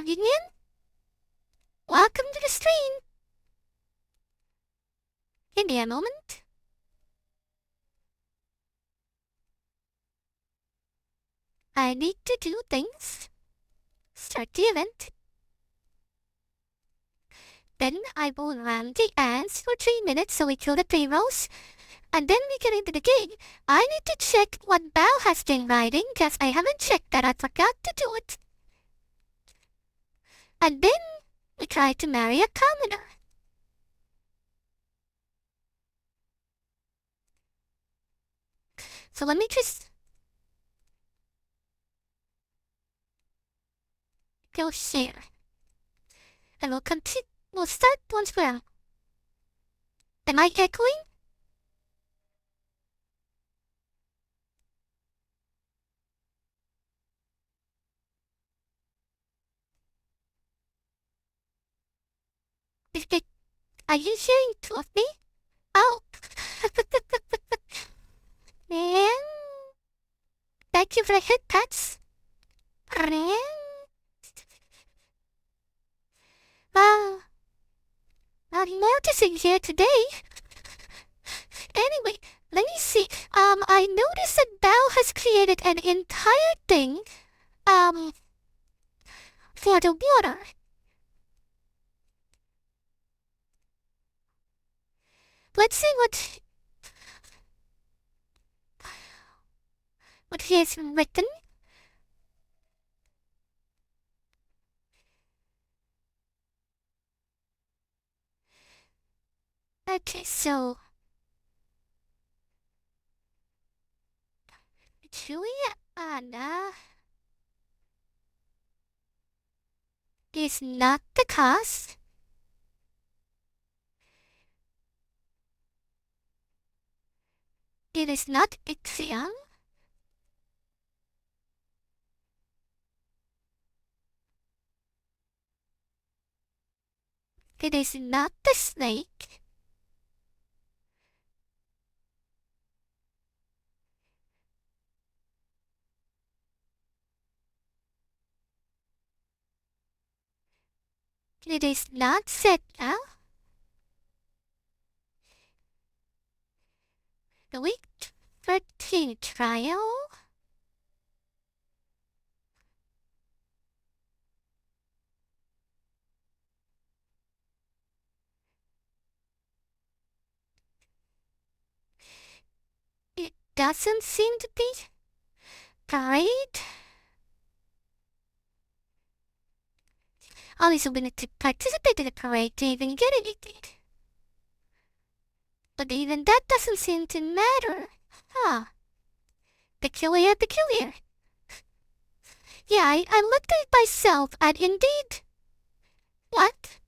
Union. Welcome to the stream. Give me a moment. I need to do things. Start the event. Then I will run the ants for 3 minutes so we kill the pre-rolls. And then we get into the game. I need to check what Bao has been writing because I haven't checked that. I forgot to do it. And then we try to marry a commoner. So let me just go share. And we'll continue. We'll start once we're out. Am I echoing? Are you sharing two of me? Oh. Man. Thank you for the hit pats. Man. I'm noticing here today. Anyway, let me see. I noticed that Bao has created an entire thing, for the water. Let's see what he has written. Okay, so Juliana is not the cause. It is not Ixiang. It is not the snake. It is not Setna. The week 13 trial. It doesn't seem to be right. Always wanted to participate in the parade to even get anything. But even that doesn't seem to matter. Huh. Peculiar. Yeah, I looked at it myself, and indeed... What?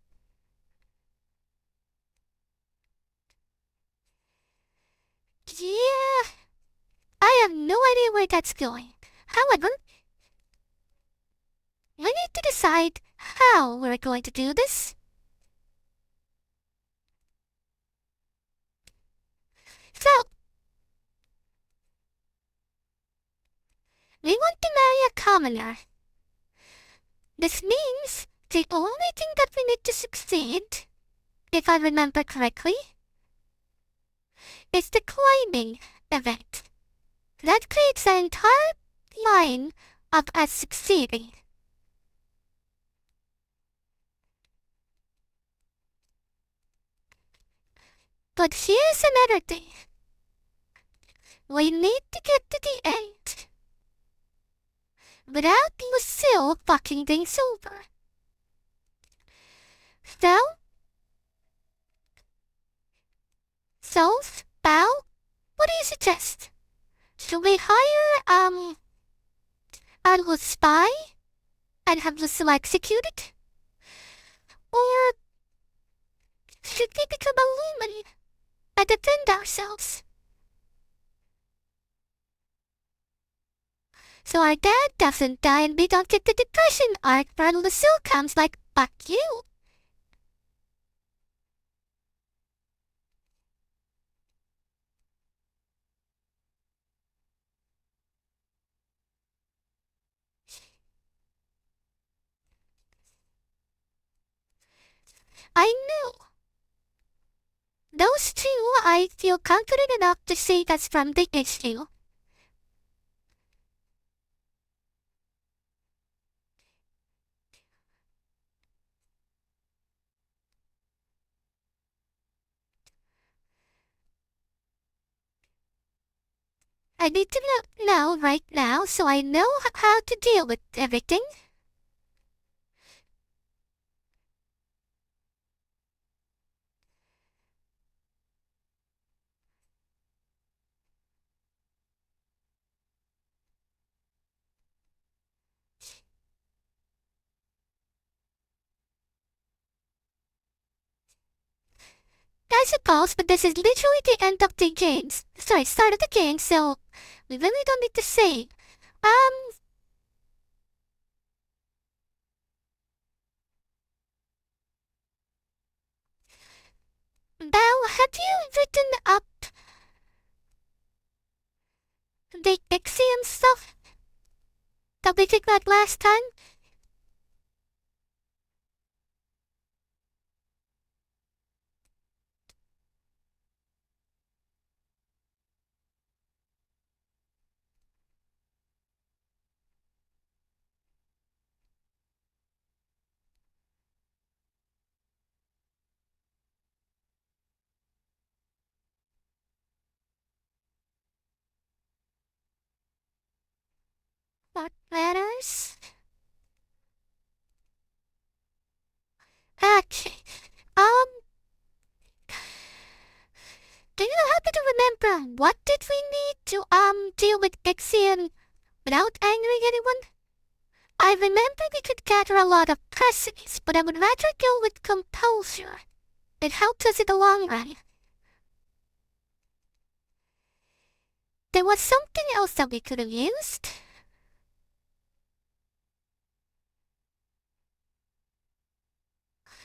Yeah... I have no idea where that's going. However, we need to decide how we're going to do this. So, we want to marry a commoner. This means the only thing that we need to succeed, if I remember correctly, is the climbing event. That creates an entire line of us succeeding. But here's another thing. We need to get to the end without Lucille fucking things over. So, Bao, what do you suggest? Should we hire, a little spy and have Lucille executed? Or should we become a lumen and defend ourselves? So our dad doesn't die and we don't get the depression arc where Lucille comes like, fuck you. I know. Those two I feel confident enough to say that's from the issue. I need to know right now so I know how to deal with everything. I suppose, but this is literally the end of the games. Sorry, start of the game, so we really don't need to say. Now, have you written up the Ixian stuff that we did that last time? What matters? Okay. Do you happen to remember what did we need to, deal with Ixian without angering anyone? I remember we could gather a lot of precedents, but I would rather go with composure. It helps us in the long run. There was something else that we could have used.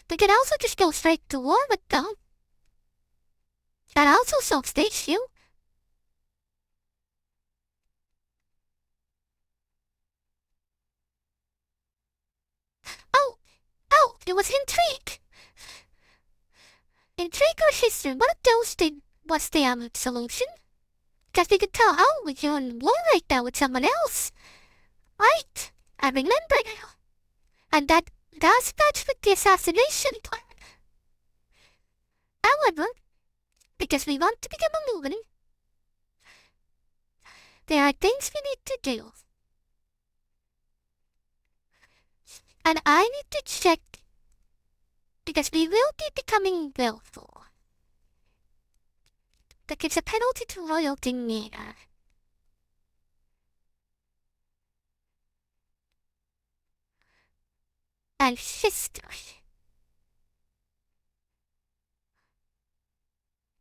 We could also just go straight to war with them. That also solves the issue. Oh, it was intrigue. Intrigue or history, one of those was the solution. Because we could tell, oh, we're in war right now with someone else. Right, I remember now. And that does match with the assassination plan. However, because we want to become a movement, there are things we need to do. And I need to check, because we will be becoming willful. That gives a penalty to royalty neither. And history.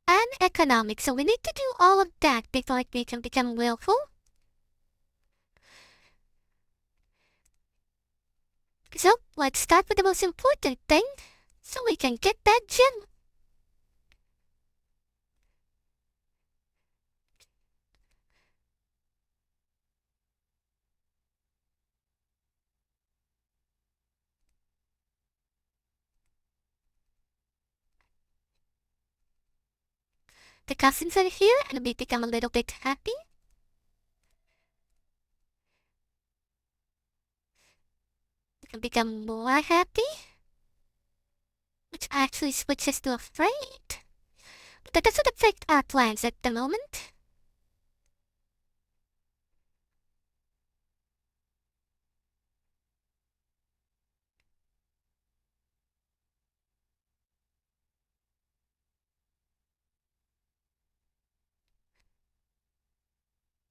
And economics, so we need to do all of that before we can become willful. So, let's start with the most important thing, so we can get that gem. The cousins are here, and we become a little bit happy. We can become more happy. Which actually switches to afraid. But that doesn't affect our plans at the moment.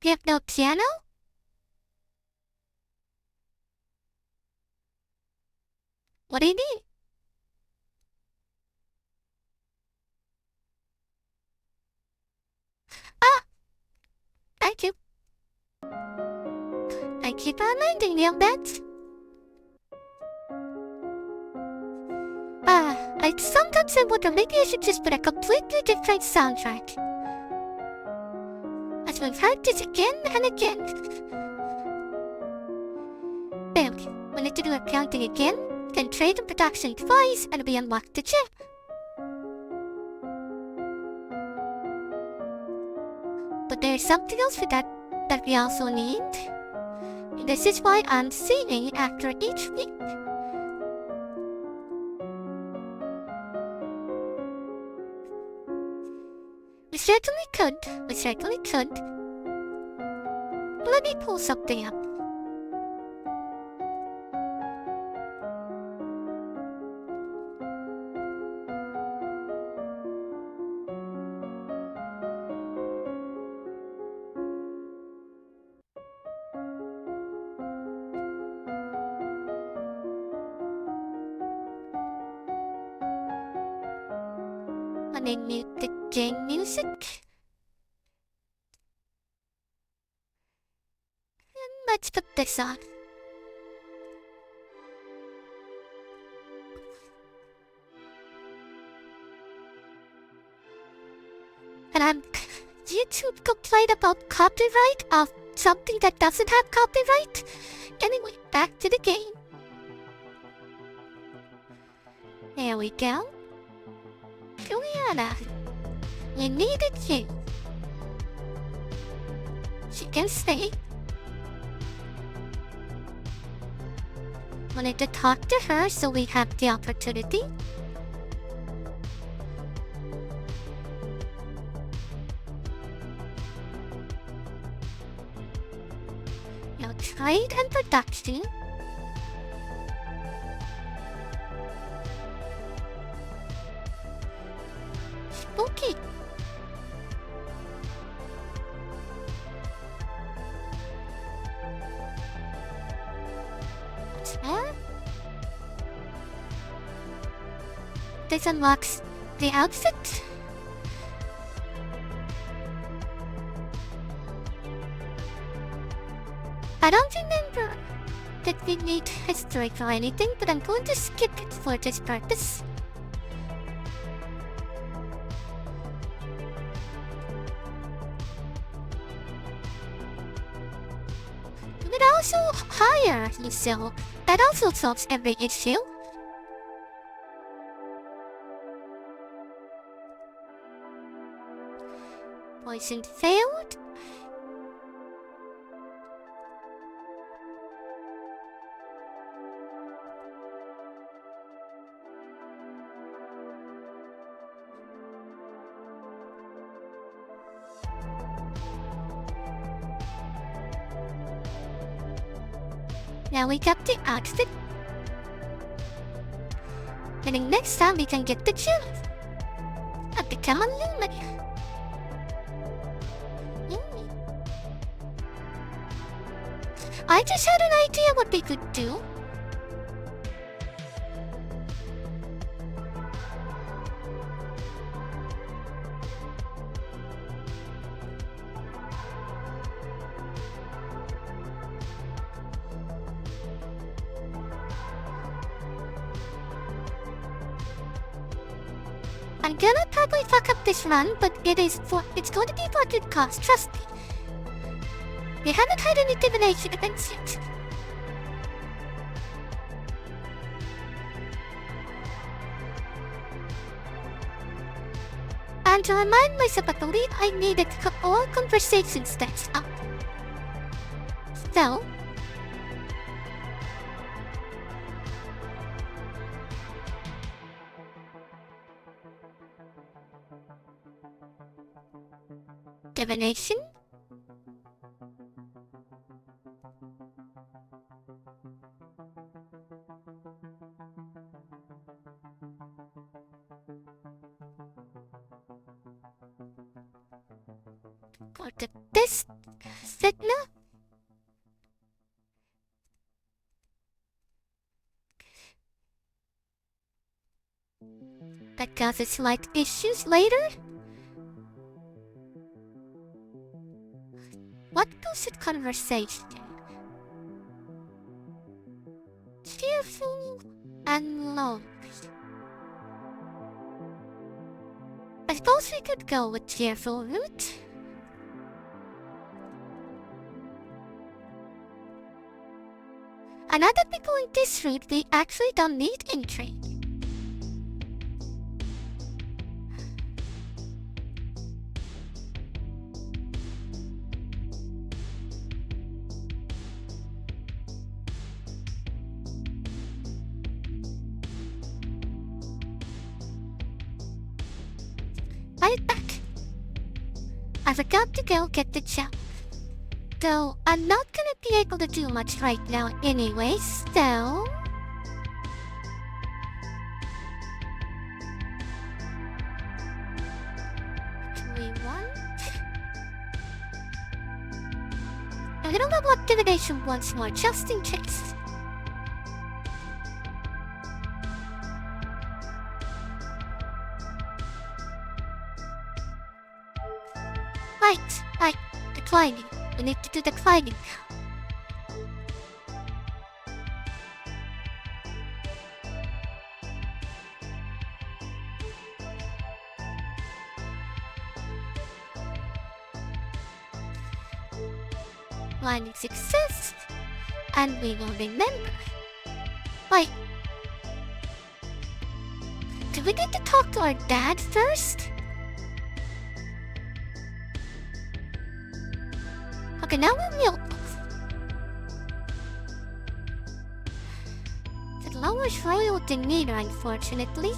We have no piano? What do you mean? Ah! Thank you. I keep reminding me of that. I sometimes I wonder maybe I should just put a completely different soundtrack. As we've heard this again and again. There, we need to do a counting again. can trade in production device and we unlock the chip. But there's something else for that we also need. This is why I'm saving after each week. We certainly could. Let me pull something up. When I mute the game music. And let's put this on. And YouTube complained about copyright of something that doesn't have copyright. Anyway, back to the game. There we go. Juliana, we needed you. She can stay. Wanted to talk to her so we have the opportunity. Now trade and production. Spooky. What's that? This unlocks the outfit. I don't remember that we need history or anything, but I'm going to skip it for this purpose. We could also hire Lucille. That also solves every issue. Poison failed. Now we got the outfit. Meaning next time we can get the gem. And become a luminary. I just had an idea what we could do. I'm gonna probably fuck up this run, but it's going to be for a good cause, trust me. We haven't had any divination events yet. And to remind myself, I believe I needed to cut all conversation stats up. So, divination. Go to this signal. That causes slight issues later. What goes with conversation? Cheerful and low. I suppose we could go with cheerful route. And other people in this route, we actually don't need entry. Right back. I forgot to go get the gel. Though I'm not gonna be able to do much right now anyway, so... 3-1. A little level activation once more, just in case. Right, declining. We need to do declining. Declining success, and we will remember. Wait. Do we need to talk to our dad first? Okay, now we will. It lowers royal demeanor, unfortunately.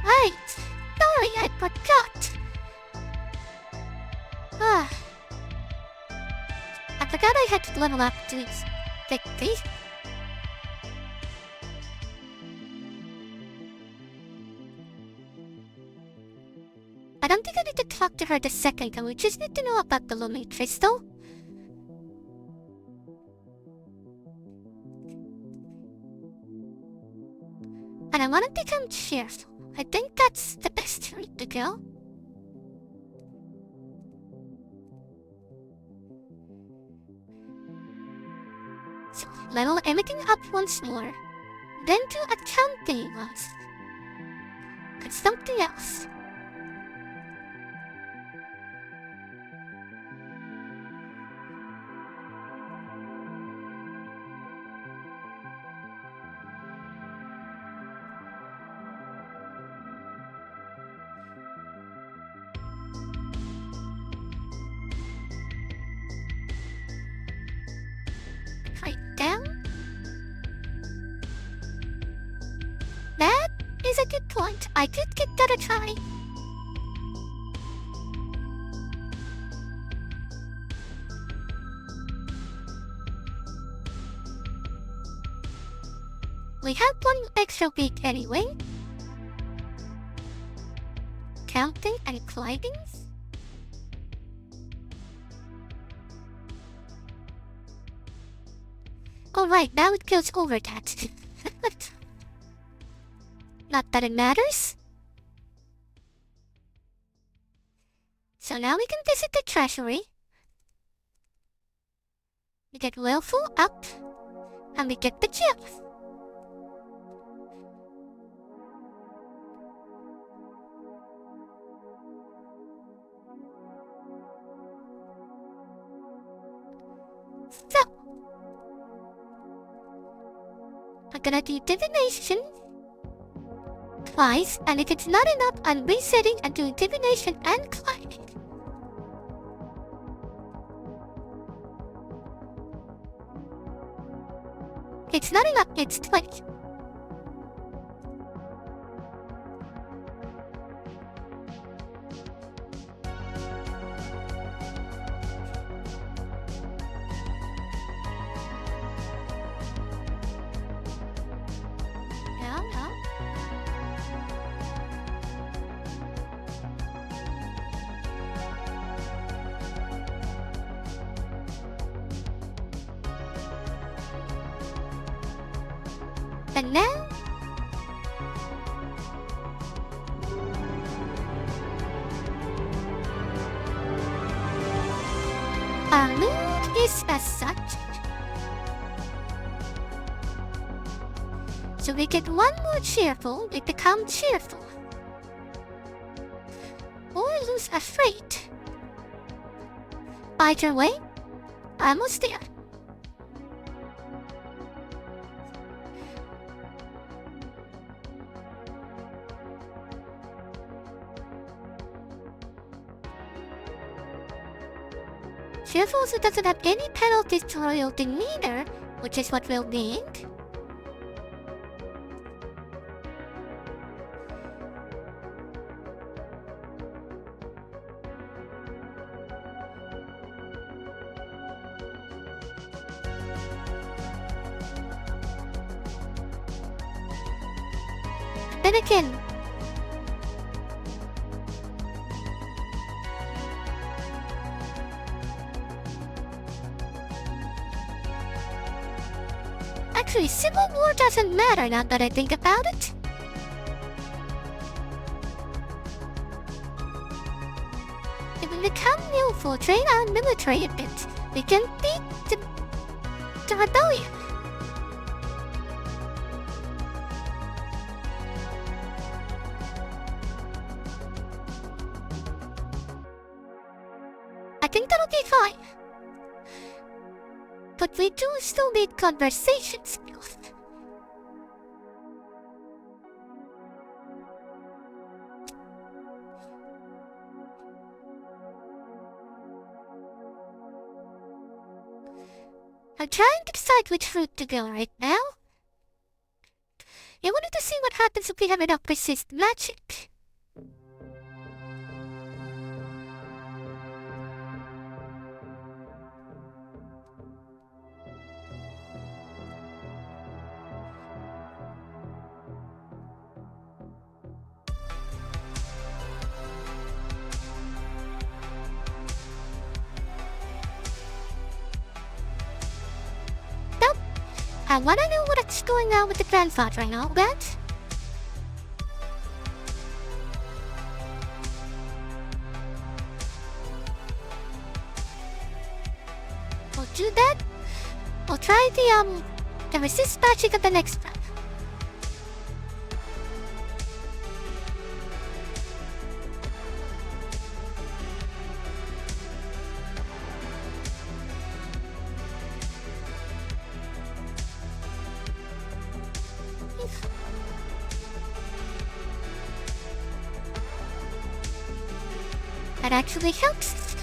Right! Sorry, I forgot! I forgot I had to level up to 50. I don't think I need to talk to her the second time, we just need to know about the Lumine Crystal. And I want to become cheerful. I think that's the best route to go. So, level everything up once more. Then do accounting once. And something else. Down? That is a good point. I could give that a try. We have one extra week anyway. Counting and colliding. Alright, now it goes over that. Not that it matters. So now we can visit the treasury. We get willful up, and we get the gems. So, I'm gonna do divination twice, and if it's not enough, I'm resetting and doing divination and climbing. It's not enough, it's 20. No. And now, is as such. So we get one more cheerful, we become cheerful. Or lose afraid. Either way, almost there. Cheerful also doesn't have any penalties to royal demeanor, which is what we'll need. Then again, actually, Civil War doesn't matter now that I think about it. If we become neutral, train our military a bit, we can beat the rebellion. I think that'll be fine. But we do still need conversation skills. I'm trying to decide which route to go right now. I wanted to see what happens if we have enough resist magic. I wanna know what's going on with the grandfather and all that. We'll do that. We'll try the resist magic of the next one. That actually helps.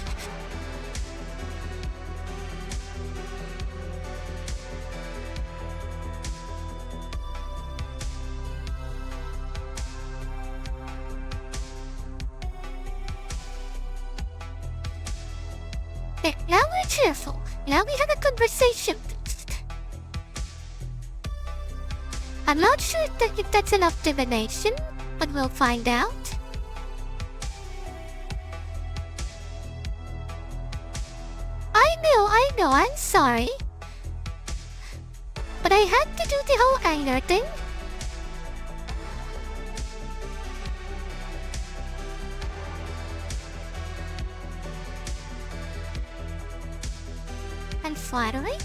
There, now we're cheerful. Now we have a conversation. I'm not sure if that's enough divination, but we'll find out. I know, I'm sorry. But I had to do the whole anger thing. And flattery?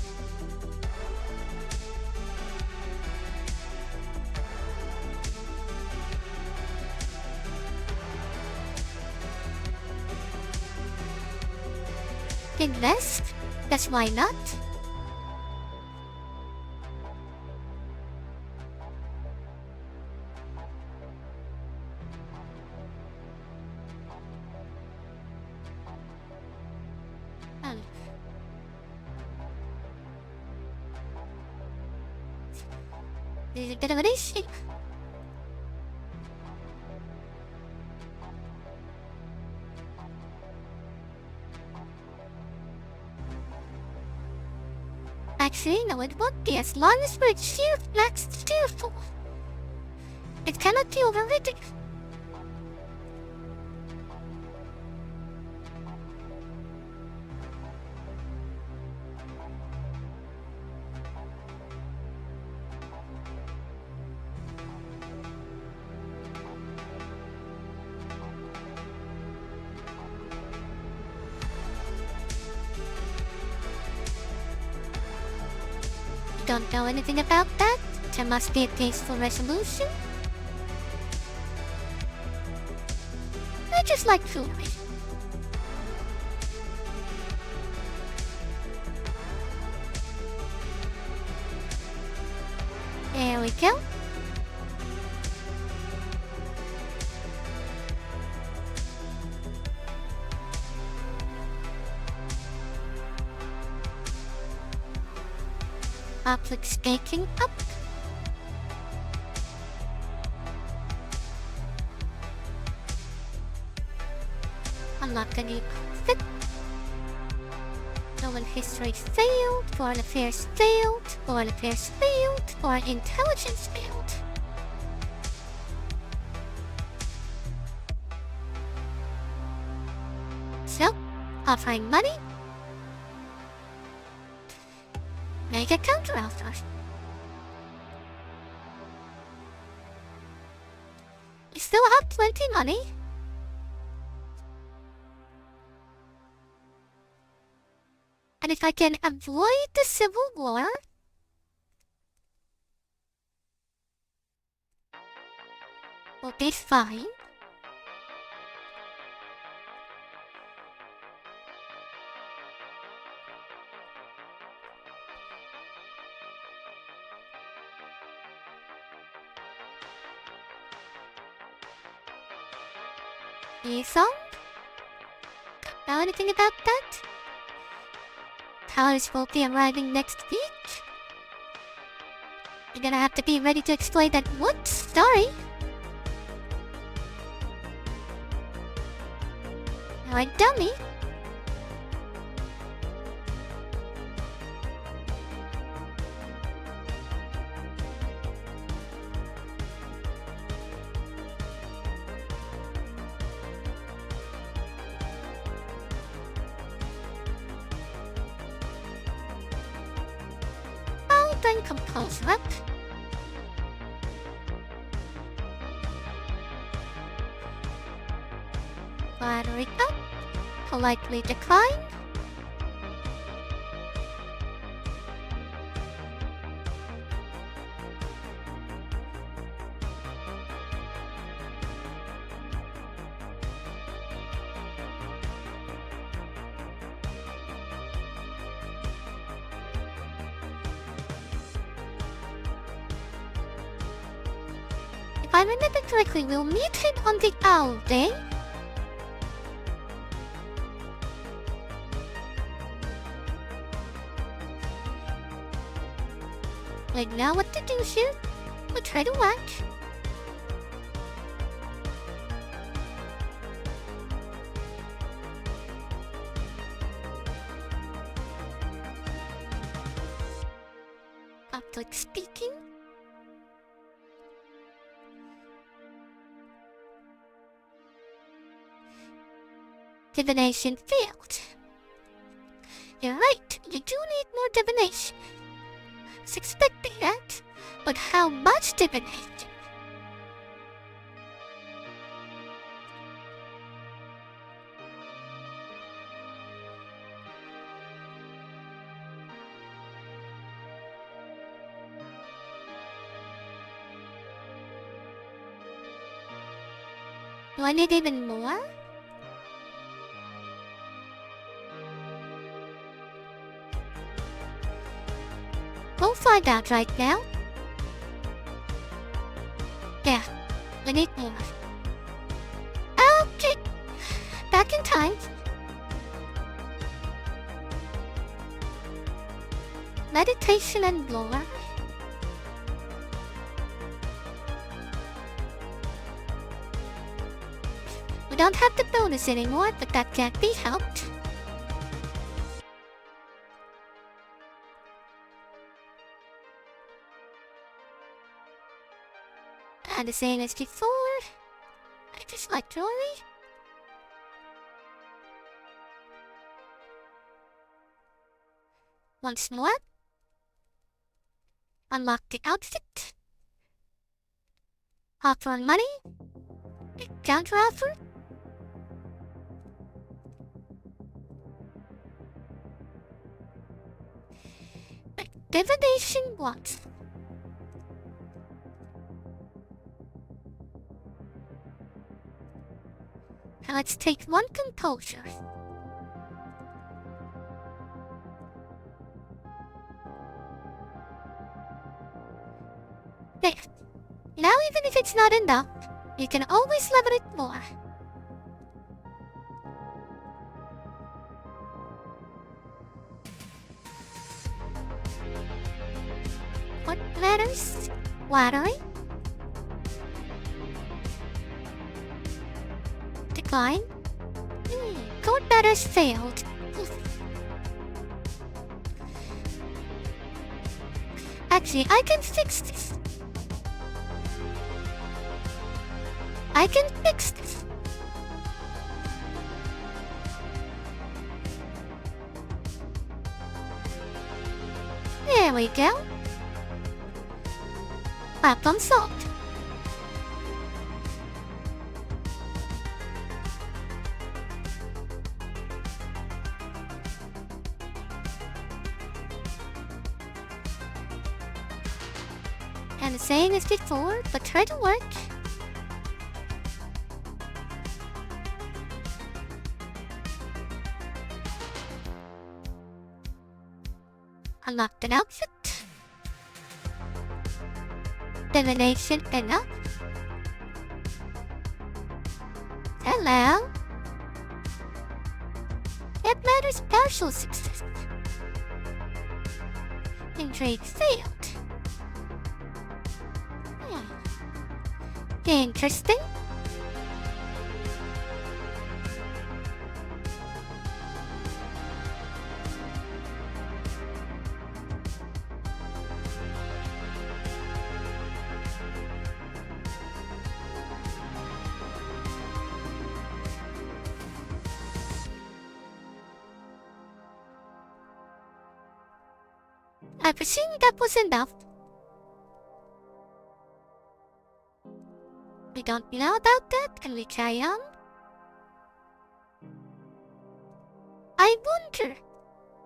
Invest? That's why not. There's a bit of an issue. Actually, no, it won't be as long as we're cheerful. It cannot be overridden. don't know anything about that. There must be a peaceful resolution. I just like jewelry. There we go. Public speaking up. Unlock a new conflict. Roman history failed, foreign affairs failed, foreign affairs failed, foreign intelligence failed. So, offering money. Make a counteroffer. We still have plenty money. And if I can avoid the Civil War, we'll be fine. So, know anything about that? Powers will be arriving next week. You're gonna have to be ready to explain that what story? Alright, dummy. Then composure up. Flattery up. Politely decline. If I remember correctly, we'll meet him on the Owl Day. I know what to do here. We'll try to work. Public speaking. Divination failed. You're right, you do need more divination. I was expecting that, but how much divination? Do I need even more? We'll find out right now. Yeah, we need more. Okay, back in time. Meditation and lore. We don't have the bonus anymore, but that can't be helped. And the same as before, I just like jewelry. Once more. Unlock the outfit. Offer on money. Counter offer. divination what? Now let's take one composure. There. Now even if it's not enough, you can always level it more. What letters? Watering? Decline? Code letters failed. Actually, I can fix this. I can fix this. There we go. Problem solved. And the same as before, but try to work. Unlocked an outfit. Divination enough. Hello. That matters partial success. Intrigue failed. Interesting. I presume that was enough. We don't know about that. Can we carry on? I wonder,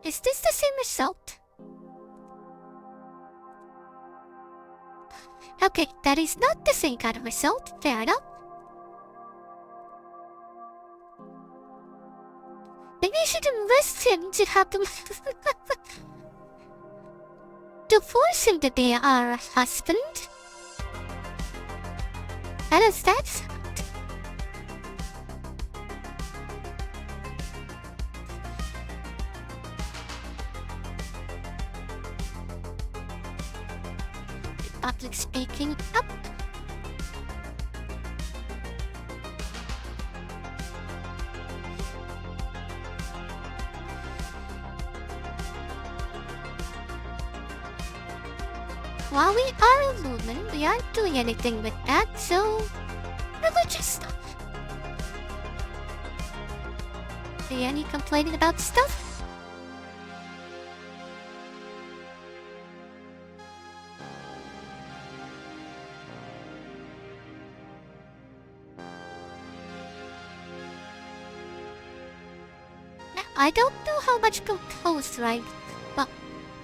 is this the same result? Okay, that is not the same kind of result. Fair enough. Maybe you should enlist him to have them to force him to be our husband. How does that sound? Public speaking up. While we are a woman, we aren't doing anything with that, so religious stuff. Any complaining about stuff? Now, I don't know how much composed, right? Well,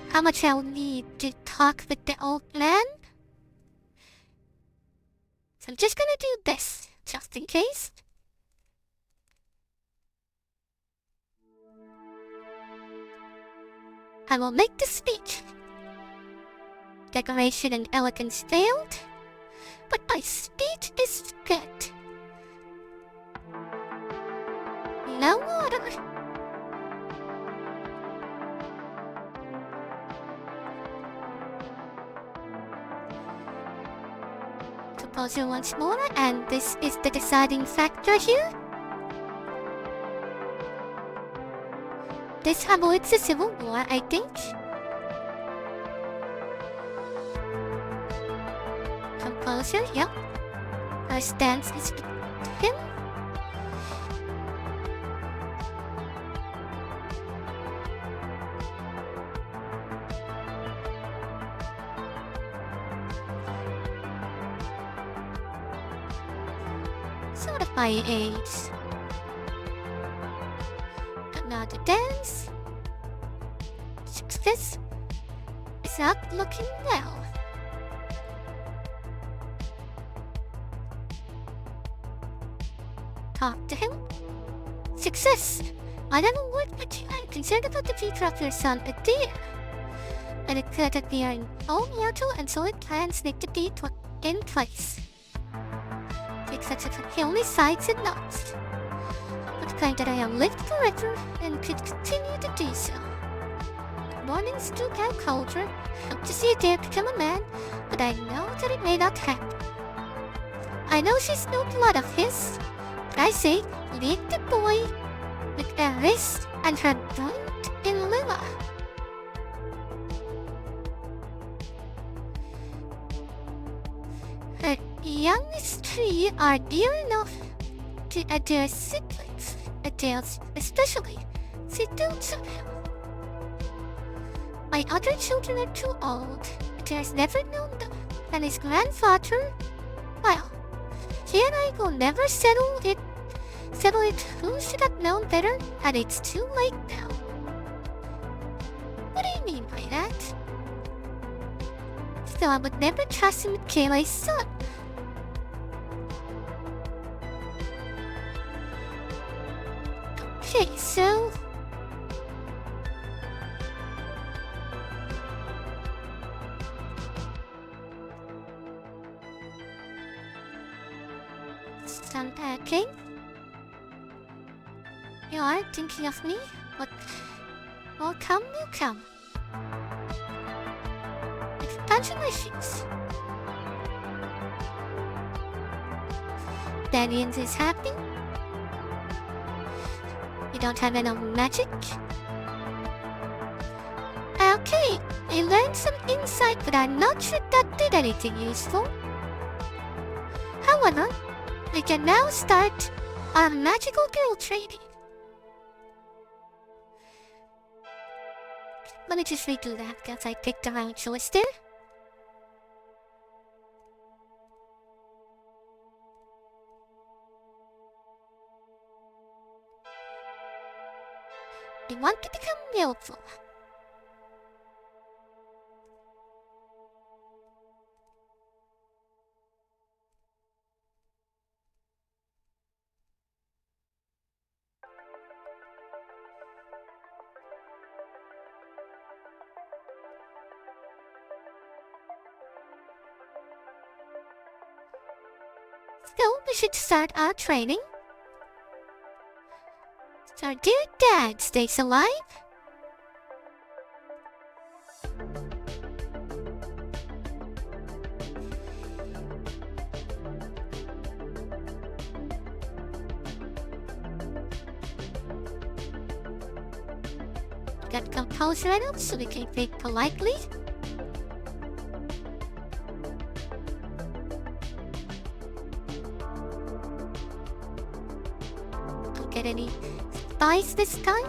how much I'll need to talk with the old man. So I'm just gonna do this, just in case. I will make the speech. Decoration and elegance failed, but my speech is good. No water. Composer once more, and this is the deciding factor here. This avoids the civil war, I think. Composer, yep. Her stance is him. Certify age. Another dance. Success. is not looking well. Talk to him. Success! I don't know what, but I'm concerned about the future of your son, but dear. And it could that we are in all mortal and solid plans need to be in place. Except if he only sides and nods. But claim that I am lived forever and could continue to do so. Good morning, Stu Culture. Hope to see you there become a man, but I know that it may not happen. I know she's no blood of his, but I say, leave the boy with a wrist and her joint in Lila. Her youngest three are dear enough to their siblings, adults especially, they don't somehow. My other children are too old, but there's never known them, and his grandfather, well, he and I will never settle it. Who should have known better? And it's too late now. What do you mean by that? So I would never trust him with Kayla's son. Okay, so... okay. You are thinking of me? What will come will come. Congratulations. Daniels is happy. You don't have any magic? Okay, I learned some insight, but I'm not sure that did anything useful. However, we can now start our magical girl training. Let me just redo that because I picked the wrong choice there. You want to become willful. So we should start our training. So our dear dad stays alive. Got composed right up so we can think politely. Get any spice this time?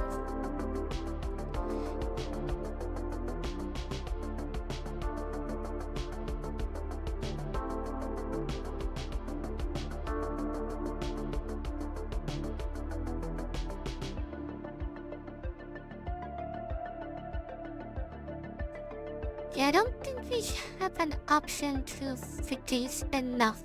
Yeah, I don't think we have an option to reduce enough.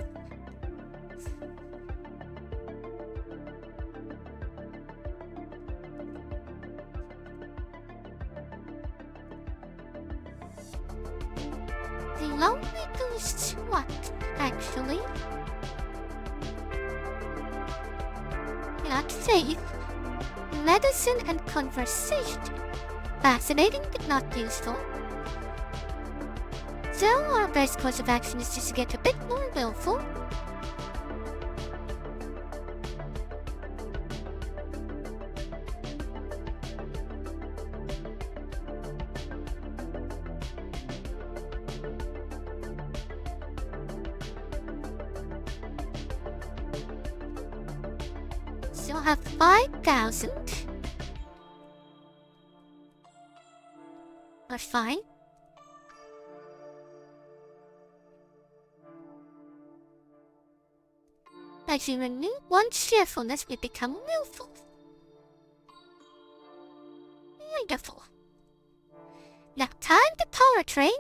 Lonely goes what, actually? Not safe. Medicine and conversation. Fascinating but not useful. So our best course of action is just to get a bit more willful. So I'll have 5,000. That's fine. As you renew one's cheerfulness, we become willful. Wonderful. Now Time to power train.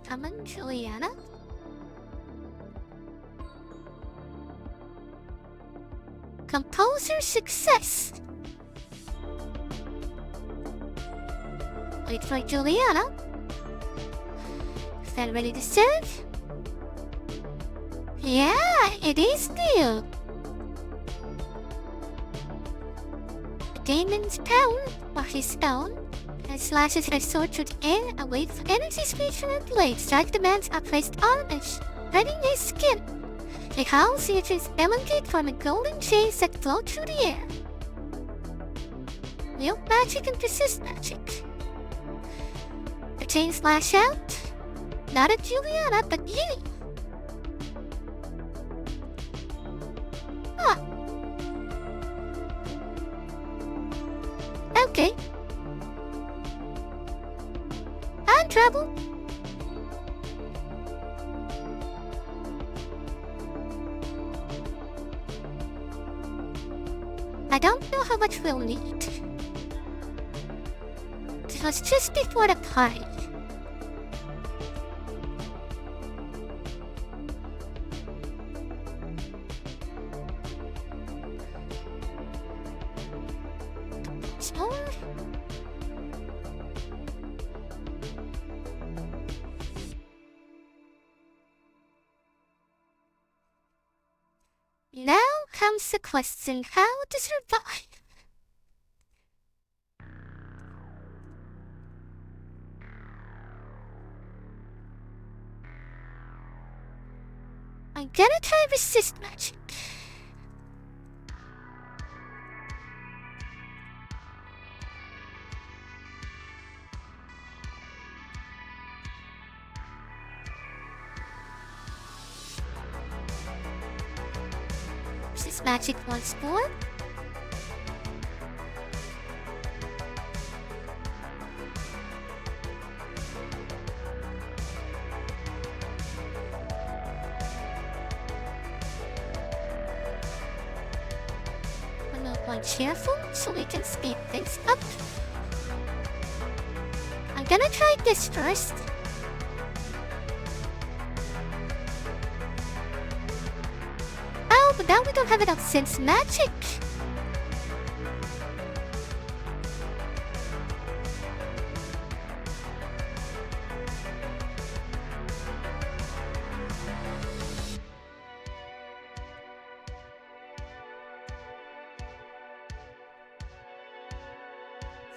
Summon Juliana. Composer success. Wait for Juliana. Is that ready to serve? Yeah, it is new. Damon's power, or his stone, and slashes her sword through the air and waits for energy speed from her blade. Strike demands upraised armors, burning his skin. The howl searches elongate from a golden chains that float through the air. Wield magic and persist magic. The chains lash out. Not at Juliana, but you. Ah. Okay. And trouble. I don't know how much we'll need. It was just before the party. So... now comes the question how to survive. I'm gonna try resist magic. Resist magic once more. Quite cheerful, so we can speed things up. I'm gonna try this first. Oh, but now we don't have enough sense magic.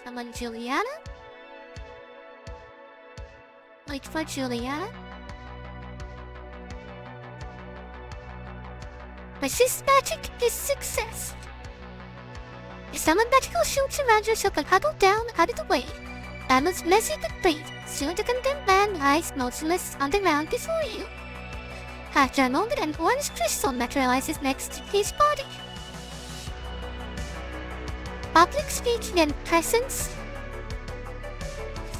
Summon Juliana. Wait for Juliana. Resist magic is success. Summon magical shields around yourself and huddle down out of the way. Battle's messy but brave. Soon the condemned man lies motionless on the ground before you. After a moment, an orange crystal materializes next to his body. Public speaking and presence.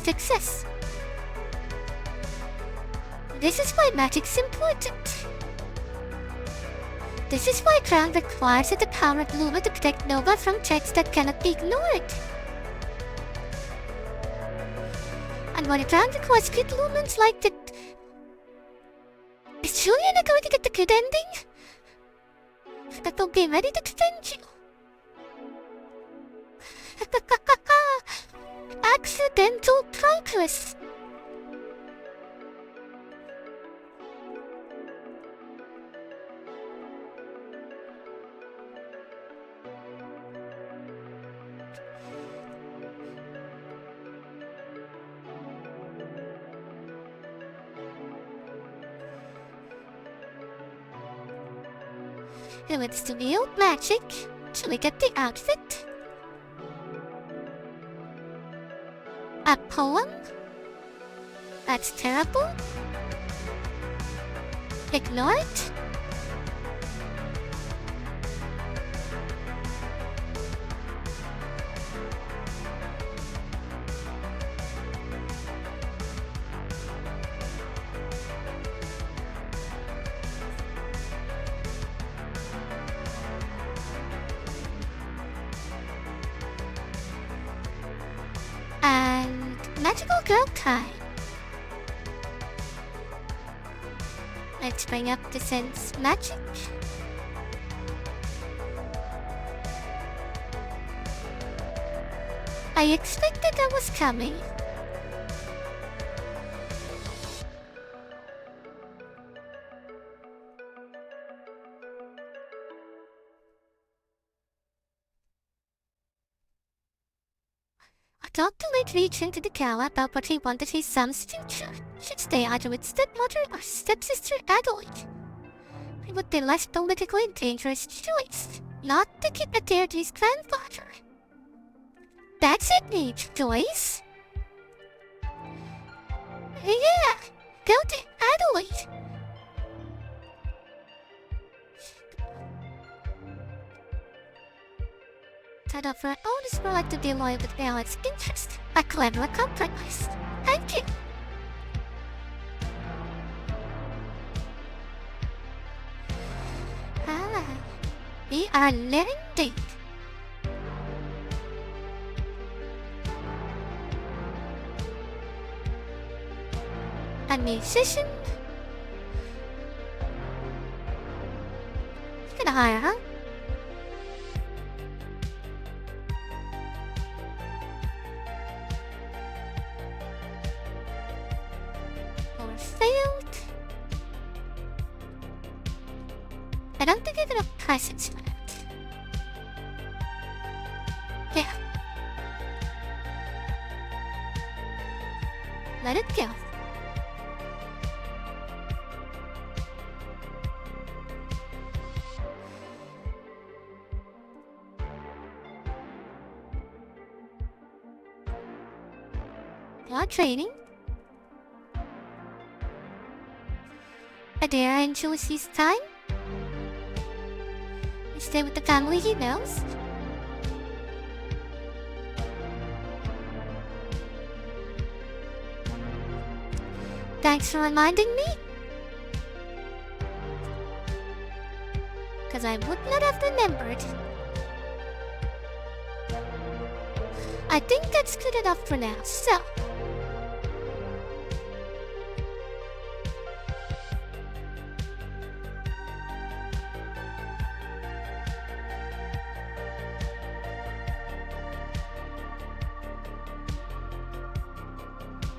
Success. This is why magic's important. This is why Crown requires that the power of Luma to protect Nova from threats that cannot be ignored. And when a Crown requires good lumens like that... Is Juliana going to get the good ending? That will be ready to defend you. Accidental progress. Let's do the old magic. Shall we get the outfit? A poem? That's terrible. Ignore it. And magical girl time. Let's bring up the sense magic. I expected that was coming. I talked to late reach into the cow about what he wanted his son's future. Should stay either with stepmother or stepsister Adelaide. It would be less politically dangerous choice, not to keep it dear to his grandfather. That's it, Mage Joyce. Yeah, go to Adelaide. Set up for our oldest brother to be loyal with Alex' interest. A clever compromise. Thank you. We are living date. A musician? You can hire, huh? Or failed? I don't think I got a presence for that. Yeah. Let it go. Not training. Adara enjoys his time. You stay with the family he knows. Thanks for reminding me. Cause I would not have remembered. I think that's good enough for now, so...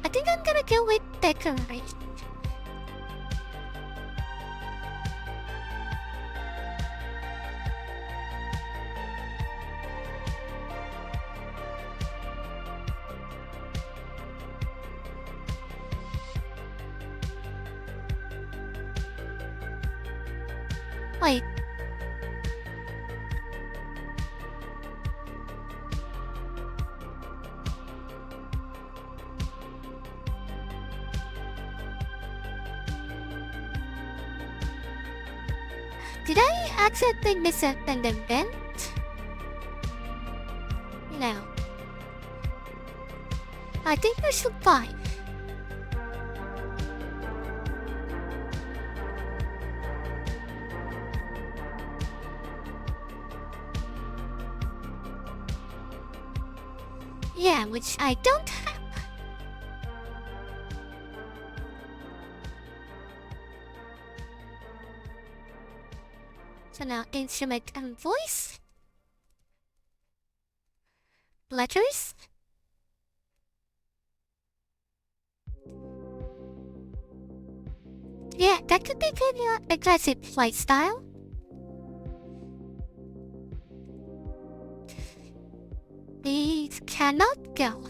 I think I'm gonna go with decoration. Wait. Did I accidentally miss an event? No. I think we're still fine. Yeah, which I don't have. So now instrument and voice. Letters. Yeah, that could be pretty aggressive lifestyle. These cannot go.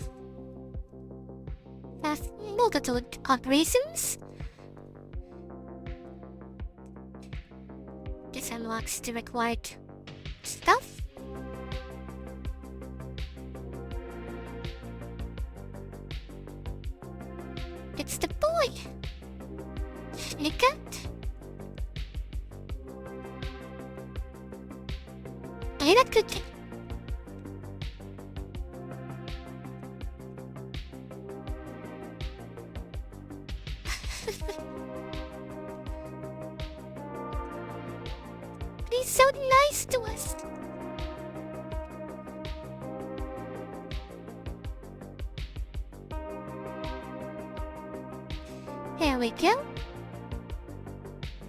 That's multiple reasons. This unlocks the required stuff. It's the boy. Sneak out. Ain't that good? He's so nice to us. Here we go.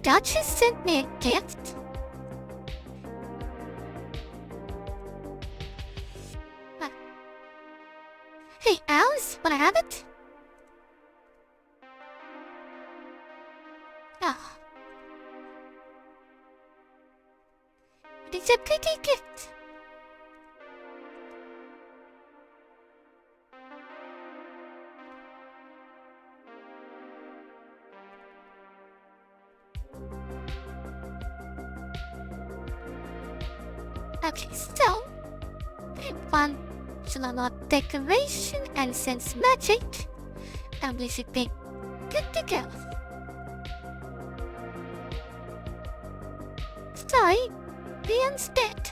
Duchess sent me a gift. Uh, Hey, Alice, wanna have it? Oh. It's a pretty gift. Okay, so one should unlock decoration and sense magic, and we should be good to go. Sorry, Leon's dead.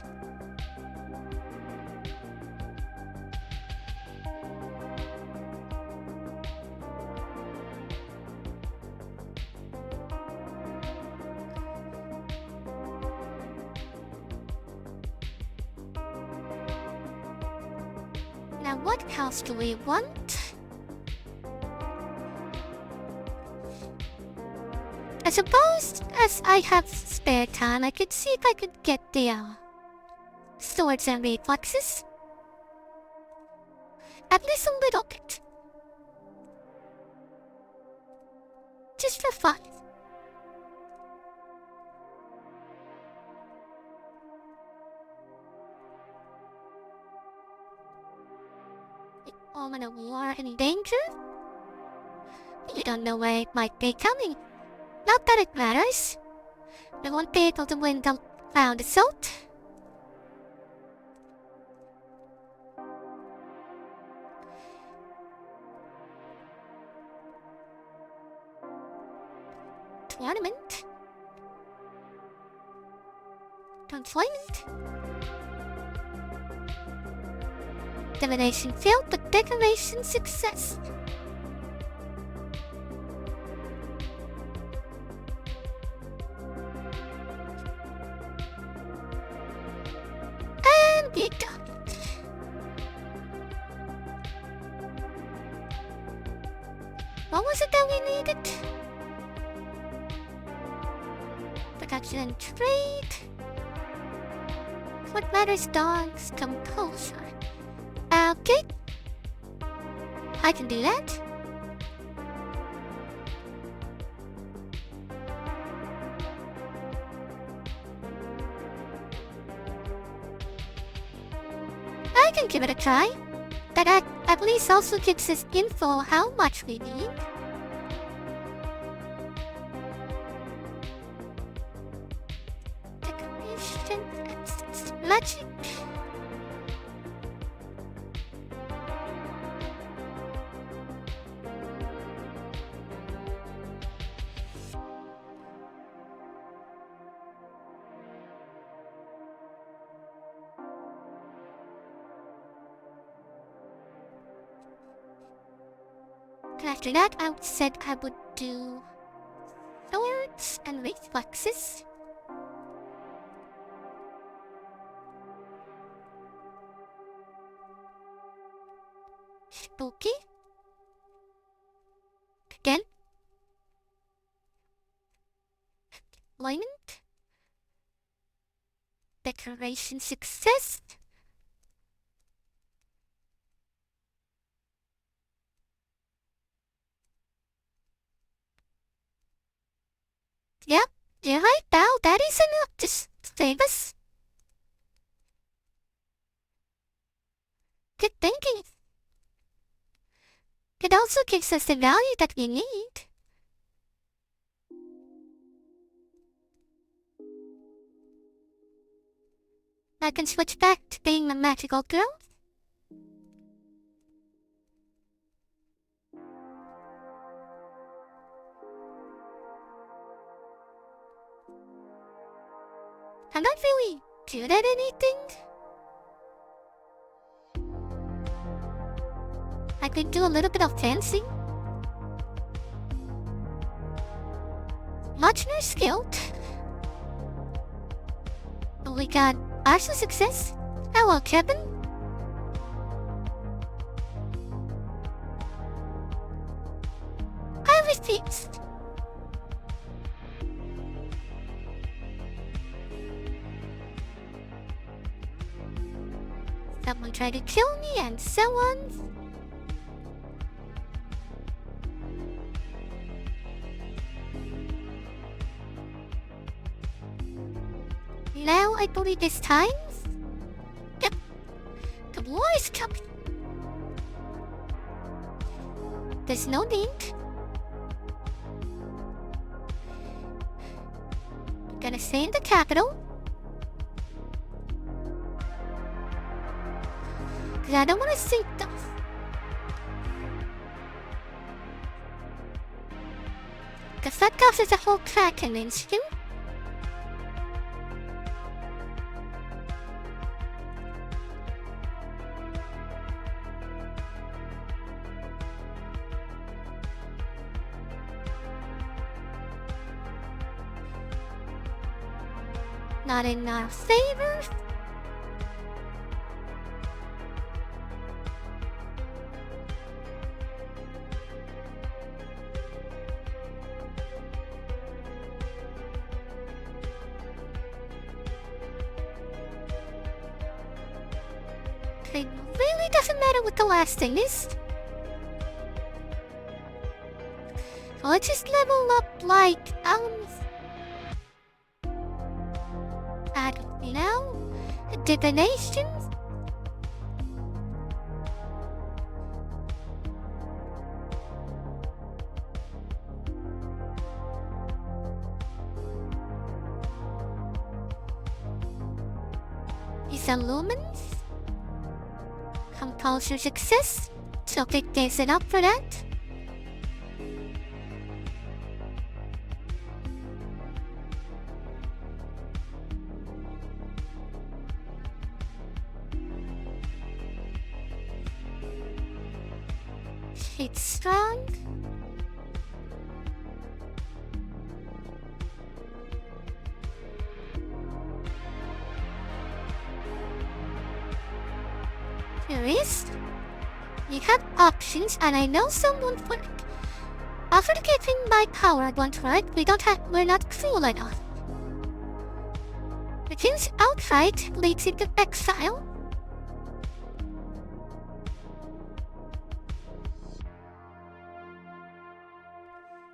Now what house do we want? I suppose as I have spare time, I could see if I could get the swords and reflexes. At least a little bit. Just for fun. Omen of war and danger? You don't know where it might be coming. Not that it matters. We won't be able to win the round assault. Tournament? Deployment? Divination failed, but decoration success. And we got it. What was it that we needed? Production and trade. What matters, dogs? Composure. Okay. I can do that. I can give it a try. That at least also gives us info how much we need. Decoration and magic. After that, I said I would do swords and reflexes. Spooky. Again. Alignment. Decoration success. Yep, you're right, pal. That is enough to save us. Good thinking. It also gives us the value that we need. I can switch back to being a magical girl. I'm not really good at anything. I could do a little bit of fencing. Much more skilled. But we got partial success. Hello, Kevin. How is peace. Someone tried to kill me and so on. Now I believe this time. Yep. The war is coming. There's no need. I'm gonna stay in the capital. Cause I don't wanna see them. Cause that causes a whole crack in instant. Not in our favor. It really doesn't matter what the last thing is. So let's just level up like, divinations? His illumins? Compulsion success? So big days it up for that? It's strong. There is. You have options, and I know someone for it. After getting my power at one right, we're not cruel enough. Refuse outright leads into exile.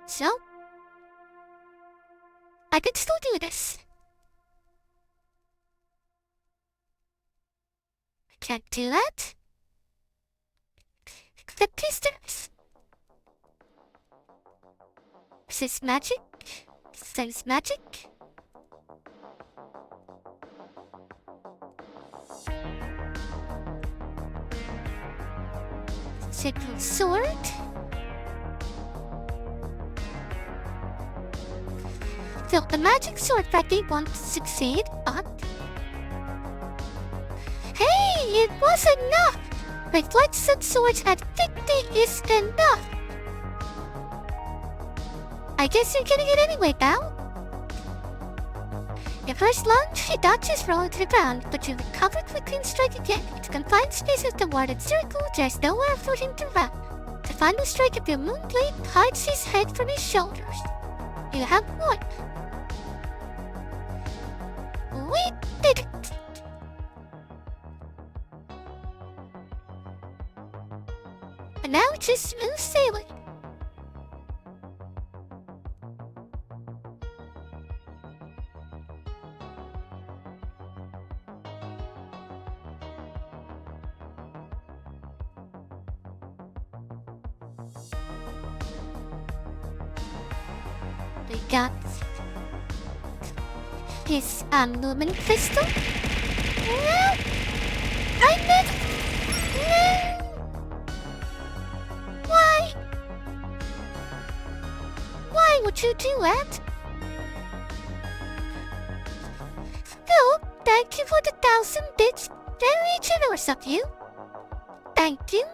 So, I could still do this. I can't do that. Except pistons. This is magic. Sense magic. Sacred sword. So the magic sword practically won't succeed, but... Hey! It was enough! Reflection swords at 50 is enough! I guess you're getting it anyway, pal. Your first launch, it dodges rolling to the ground, but you recover quickly and strike again. It's confined space of the warded circle, there's nowhere for him to run. The final strike of your moonblade hides his head from his shoulders. You have won. We did it! And now it's just smooth sailing. We got his lumen crystal. No! I meant... No! Why? Why would you do that? No, thank you for the 1,000 bits. Very generous of you. Thank you.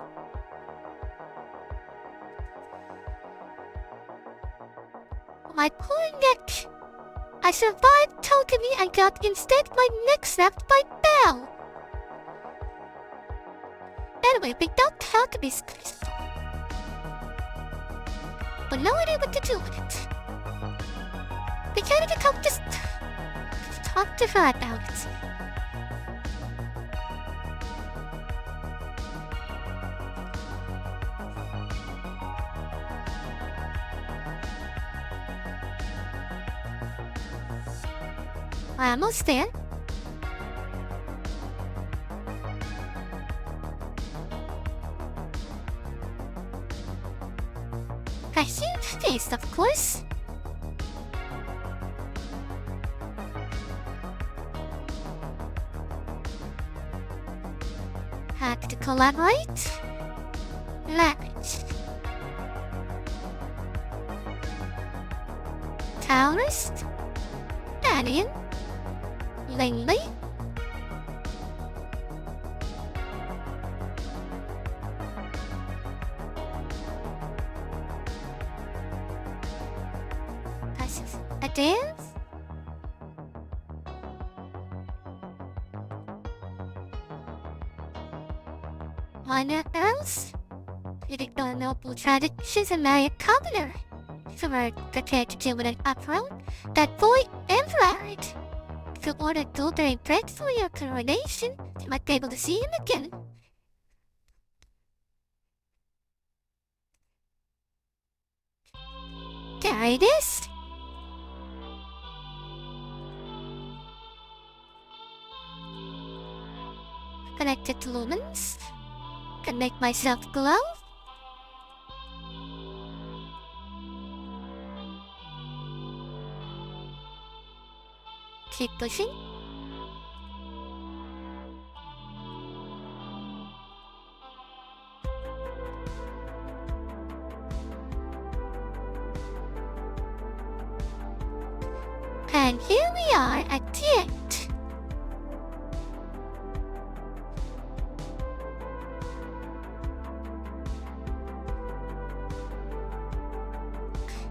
My poor neck. I survived Tokimi and got instead my neck snapped by Bell. Anyway, we don't have to be crystal. but no idea what to do with it. We can't even come just talk to her about it. We're almost there. I see your face, of course. Hack to collaborate. Language. Terrorist. Alien. Langley. Passive. A dance? One else? You did not know traditions and married cobbler. If you were prepared to deal with an uproar, that boy emperor. If you ordered blueberry bread for your coronation, you might be able to see him again. There it is. Connected to lumens. Can make myself glow. Keep pushing. And here we are at the end.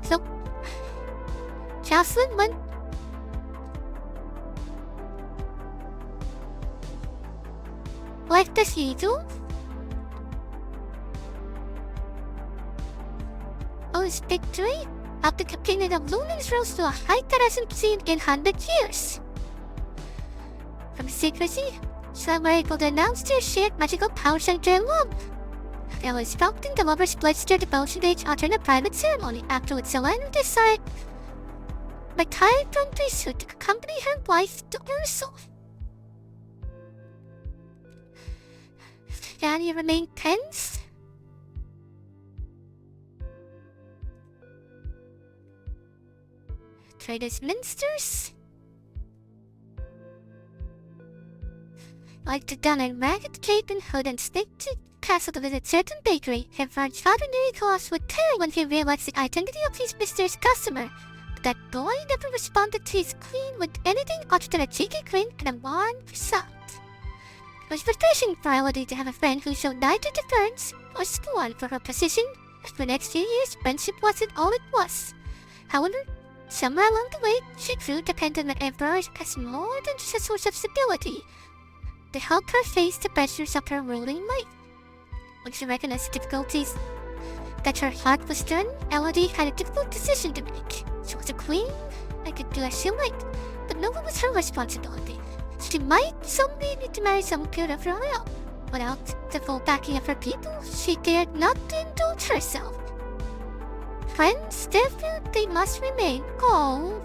So, Jocelyn went. Like the seagull? O's victory after the opinion of lumens rose to a height that hasn't seen in 100 years. From secrecy, some were able to announce their shared magical power center love. They was spoken, the lovers pledged their devotion to each other in a private ceremony, after which Selene decided retired from priesthood to accompany her wife to Ursula. Danny remained tense. Traders minsters. Like to don a ragged cape and hood and sneak to castle to visit certain bakery, Emperor's father nearly collapsed with terror when he realized the identity of his mistress customer. But that boy never responded to his queen with anything other than a cheeky grin and a warm facade. It was refreshing for Elodie to have a friend who showed neither deference or scorn for her position, and for the next few years friendship wasn't all it was. However, somewhere along the way, she grew dependent on the Emperor as more than just a source of stability to help her face the pressures of her ruling life. When she recognized the difficulties that her heart was done, Elodie had a difficult decision to make. She was a queen and could do as she liked, but no one was her responsibility. She might someday need to marry someone good of her own. Without the full backing of her people, she dared not to indulge herself. Friends, therefore, they must remain cold.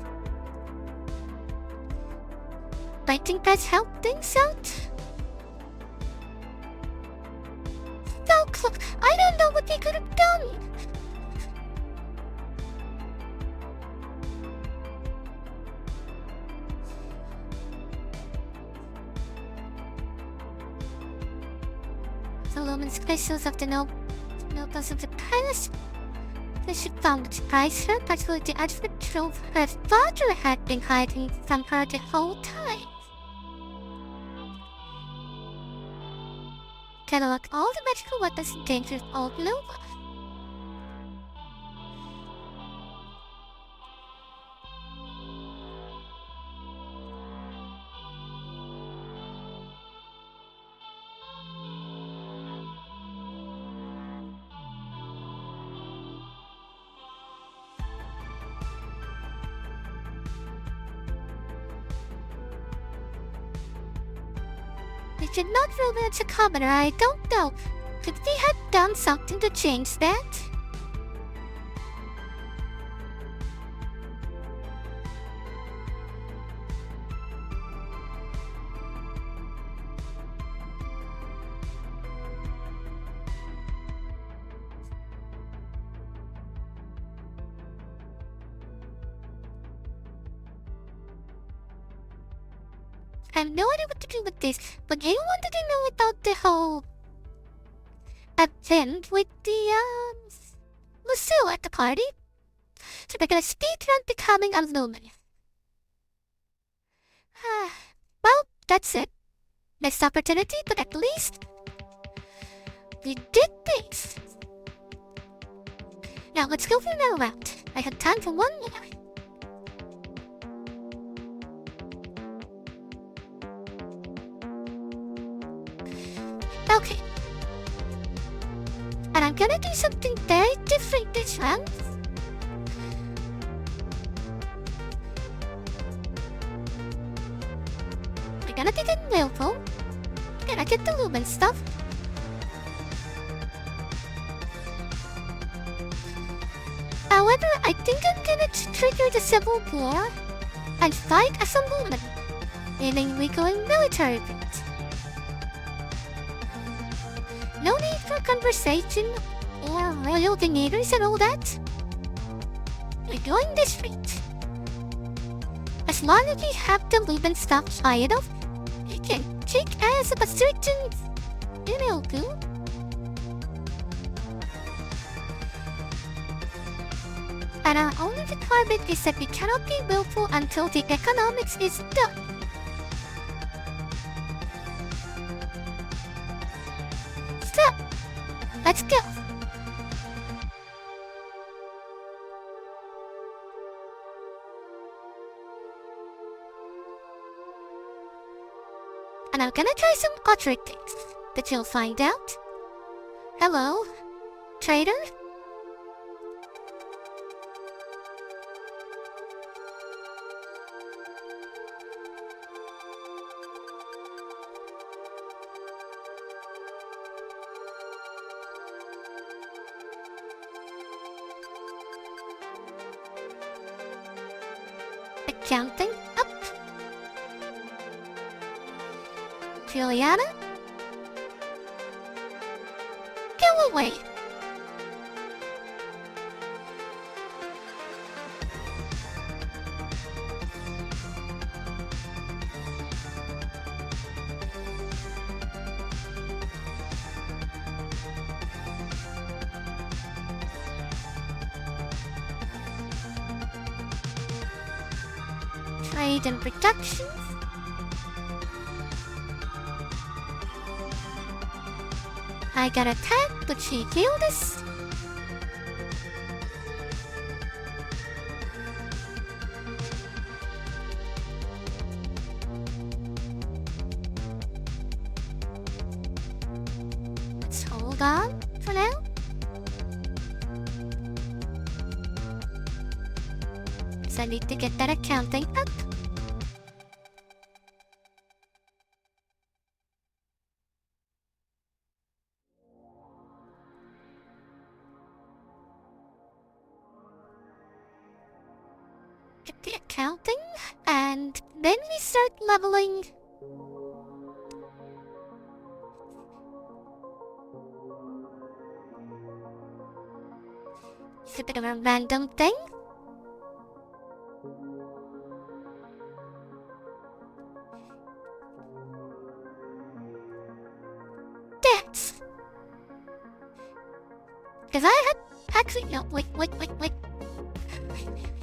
I think that's helped things out. No, look, I don't know what they could have done. The luminous crystals of the nobles of the palace. She found it surprised her, particularly the advent trove her father had been hiding from her the whole time. Catalog all the magical weapons in danger of old Nova. We should not romance a commoner. I don't know. Could we have done something to change that? I have no idea what to do with this, but I wanted to know about the whole event with the, Lucille at the party. So we're gonna speedrun becoming a lumen. Well, that's it. Missed opportunity, but at least we did this. Now let's go for another round. I have time for one more. Okay. And I'm gonna do something very different this round. We're gonna begin Millpool. We're gonna get the lumen stuff. However, I think I'm gonna trigger the Civil War and fight as a lumen, meaning we go in military route. No need for conversation or royal dignitaries and all that. We're going this route. As long as we have the lumen stuff high enough, we can kick ass of a certain goo. And our only requirement is that we cannot be willful until the economics is done. So, let's go. And I'm gonna try some other things that you'll find out. Hello, trader? Accounting up. Juliana? Go away. Trade and productions. I got attacked, but she healed us. Let's hold on for now. So I need to get that accounting up. Get the accounting, and then we start leveling. It's a bit of a random thing. Dance! Because I had... Actually, no, wait.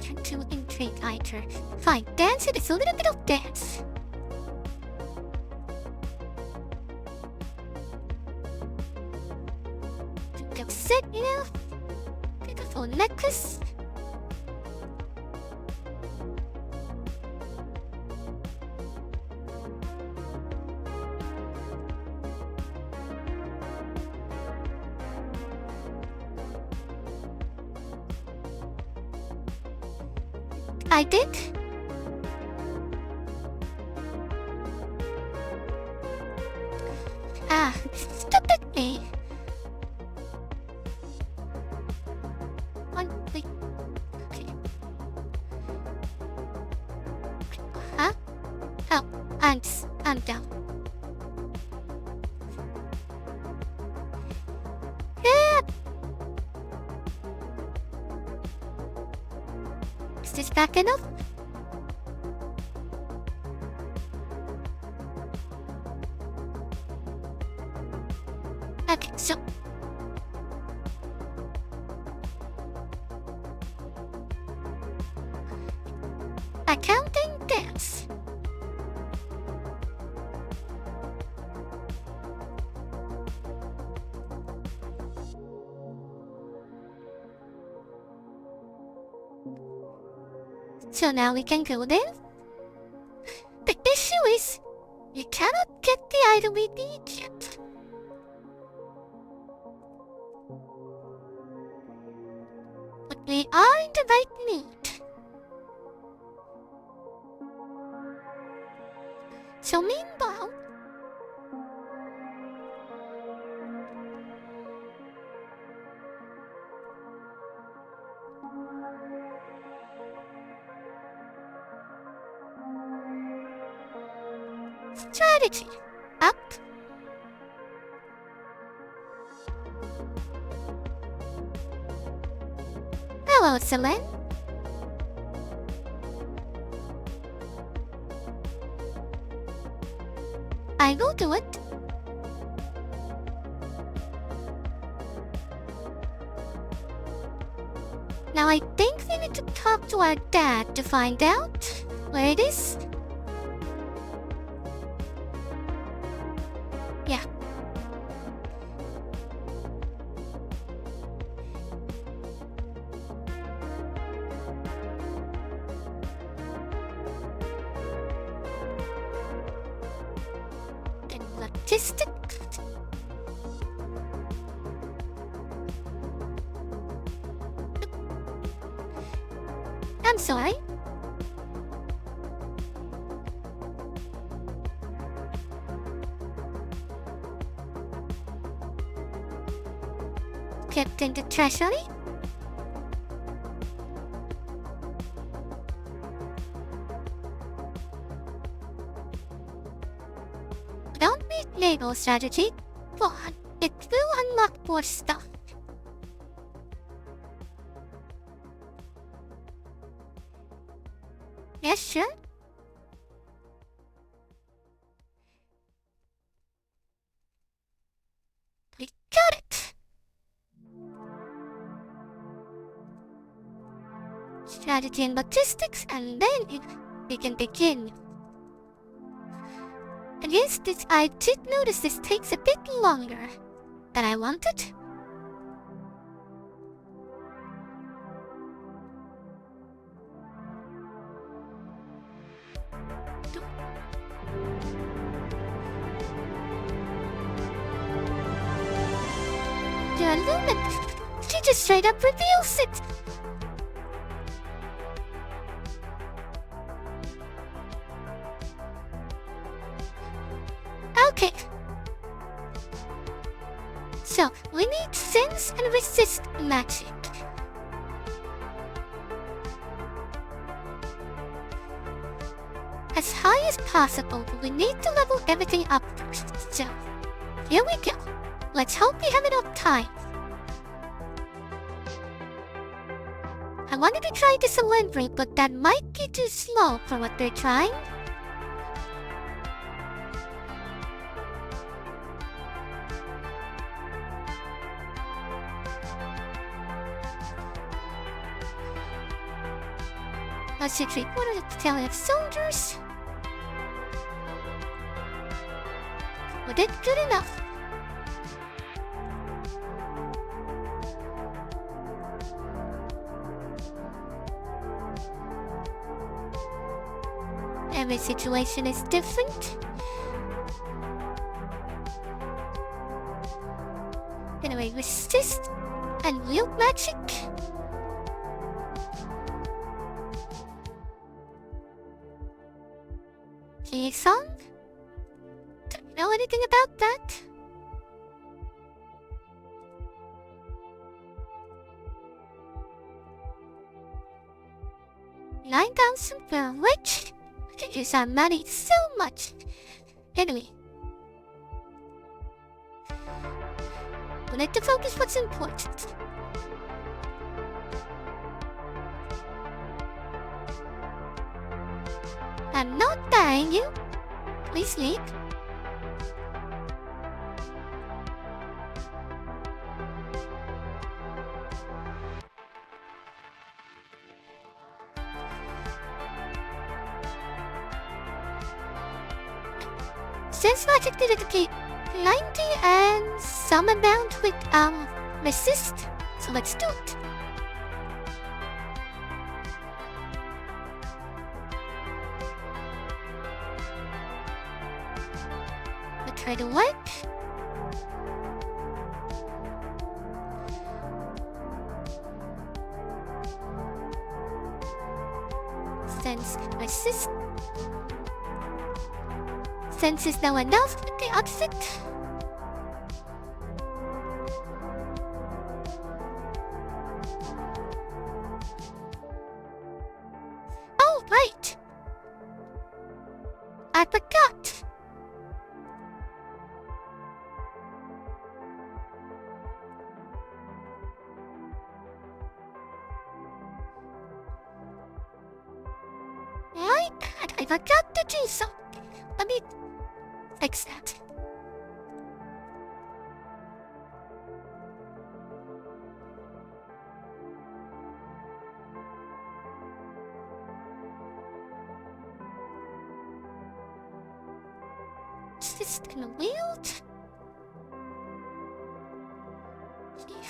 Turn to intrigue either. Fine, dance it is a little bit of dance. Just sit, you know? Beautiful necklace. I did. Stupid me. Wait. Okay. Huh? Oh, I'm down. Yeah. Is this back enough? Okay, so accounting dance. So now we can go there. The issue is, you cannot get the item we need yet. But we are in the right mood. So meanwhile, strategy. Up. Hello, Selene. I will do it. Now I think we need to talk to our dad to find out where it is. Yeah. And logistics. I'm sorry. Kept in the treasury? Don't need label strategy, but it will unlock more stuff. Yes, sure. We got it! Strategy and logistics, and then we can begin. And yes, I did notice this takes a bit longer than I wanted. You're illumined. She just straight up reveals it. Okay. So, we need sense and resist magic. As high as possible, but we need to level everything up first. So, here we go. Let's hope we have enough time. I wanted to try the cylindric, but that might be too slow for what they're trying. I should treat one of the battalion of soldiers. Was it good enough? Every situation is different. Anyway, resist and wield magic. Song? Don't know anything about that. 9,000 for which is our money so much. Anyway, we need to focus what's important. I'm not dying you. Please sleep. Since logic did indicate 90 and some amount with resist, so let's do it. We try to work. Sense resist. Sense is now enough with the opposite. Oh, right! I forgot! My bad, I forgot to do something. Let me fix that. Just gonna wield.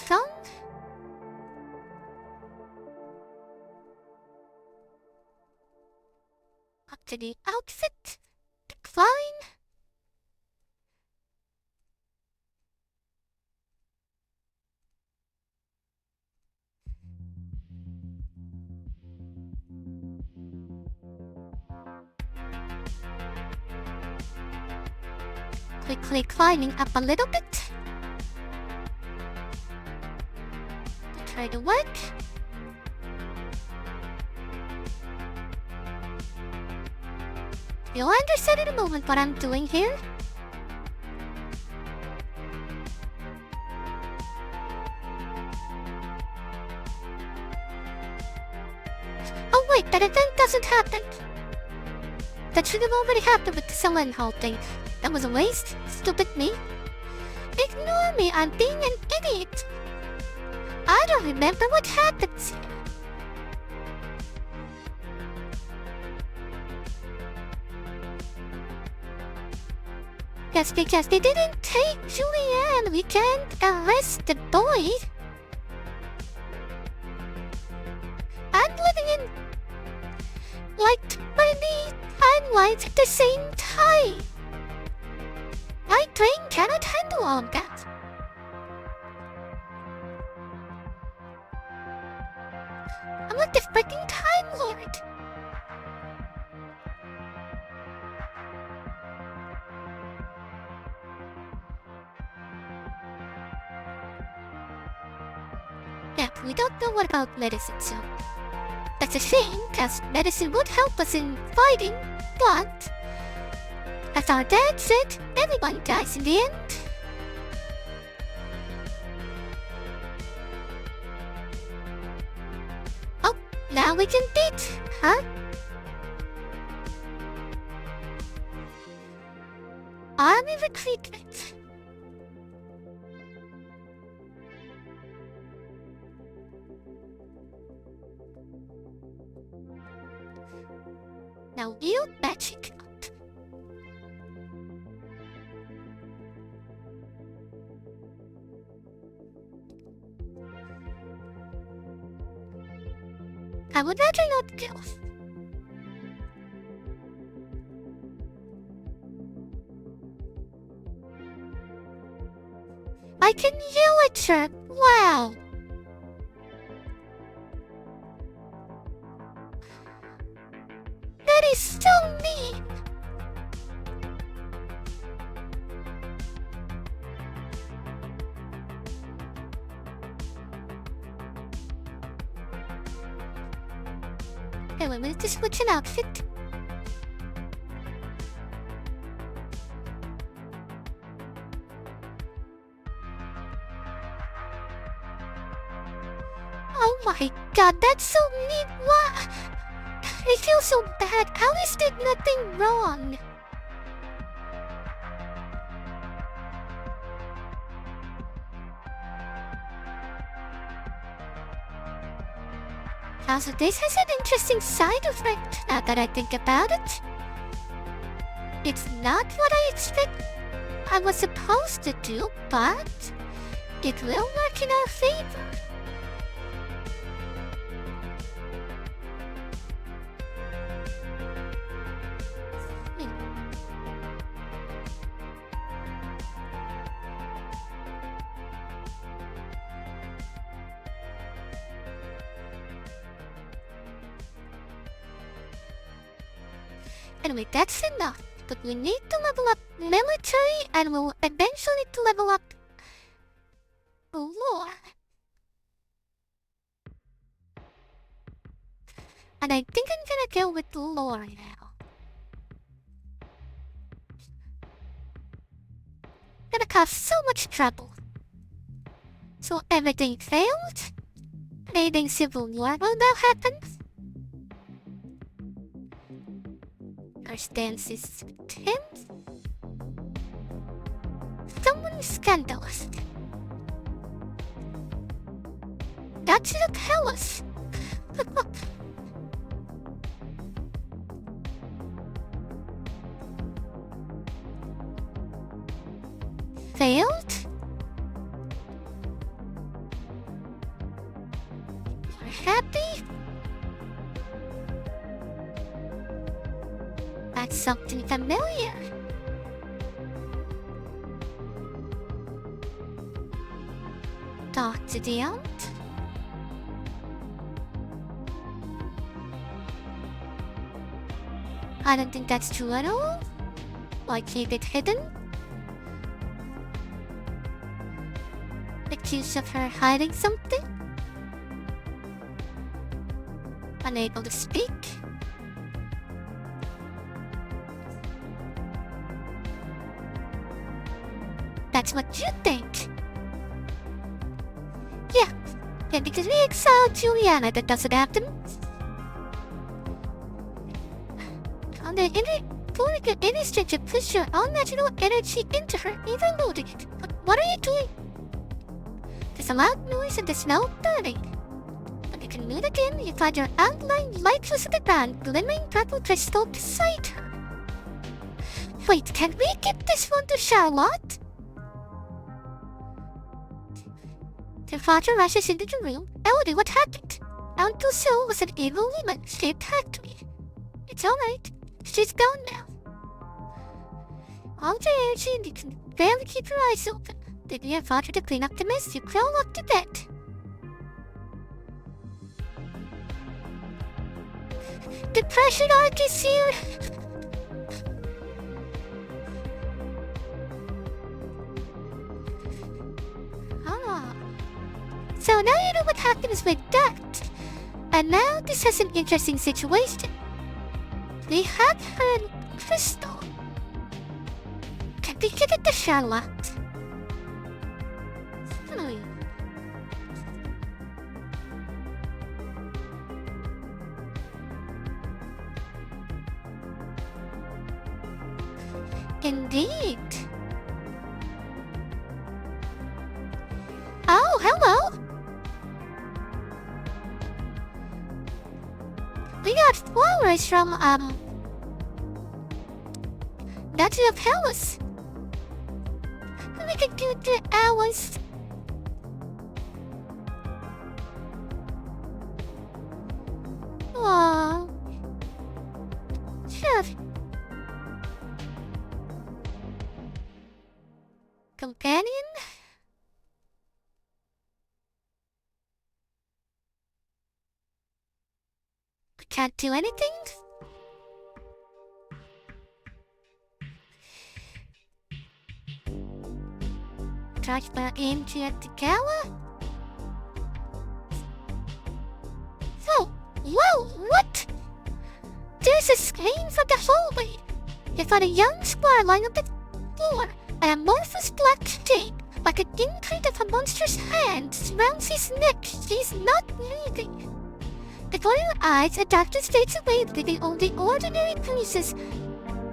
Thumb. Up to the outfit. Decline. Quickly climbing up a little bit. Try to work. You'll understand in a moment what I'm doing here. Oh wait, that event doesn't happen. That should have already happened with the Selen Hall thing. That was a waste. Stupid me. Ignore me, I'm being an idiot. I don't remember what happens here. Just because they didn't take Julianne, we can't arrest the boy. I'm living in like 20 timelines at the same time. My brain cannot handle all of that. I'm like the freaking Time Lord. Yeah, we don't know what about medicine, so that's a shame, because medicine would help us in fighting, but as our dad said, everybody dies in the end. Oh, now we can beat, huh? Army recruitment. Now wield magic. I would rather not go. I can yell at her. Wow. That is so mean. Anyway, we need to switch an outfit. Oh my god, that's so neat. What? I feel so bad. How is there nothing wrong? Also, this has an interesting side effect now that I think about it. It's not what I expect I was supposed to do, but it will work in our favor. Anyway, that's enough. But we need to level up military and we'll eventually need to level up lore. And I think I'm gonna go with lore now. Gonna cause so much trouble. So everything failed? Anything civil war will now happen? Our stance is tense. Someone scandalous. That should tell us. Failed? You're happy? That's something familiar. Talk to the aunt? I don't think that's true at all. Why keep it hidden? Accused of her hiding something? Unable to speak? That's what you think. Yeah, because we exiled Juliana, that doesn't happen. On the pouring an any stretch to push your own natural energy into her, overloading it. But what are you doing? There's a loud noise and there's no burning. When you can move again, you find your outline lifeless on the ground, glimmering purple crystal beside her. Wait, can we give this one to Charlotte? The father rushes into the room. Elodie, what happened? Uncle Sue was an evil woman. She attacked me. It's alright. She's gone now. All the energy and you can barely keep your eyes open. Then your father to clean up the mess. You crawl up to bed. Depression arc is here. So now you know what happens with that. And now this is an interesting situation. We have her crystal. Can we give it to Charlotte? Indeed. Oh, hello. We got flowers from, that's the palace. We can do the hours. Aww. Sure. Companion? We can't do anything? Charged by AMG at the gala? So, whoa, what? voices came from the hallway. They found a young squire lying on the floor, an amorphous black shape, like an imprint of a monster's hand, surrounds his neck. He's not breathing. Before your eyes, a doctor fades away, leaving only ordinary pieces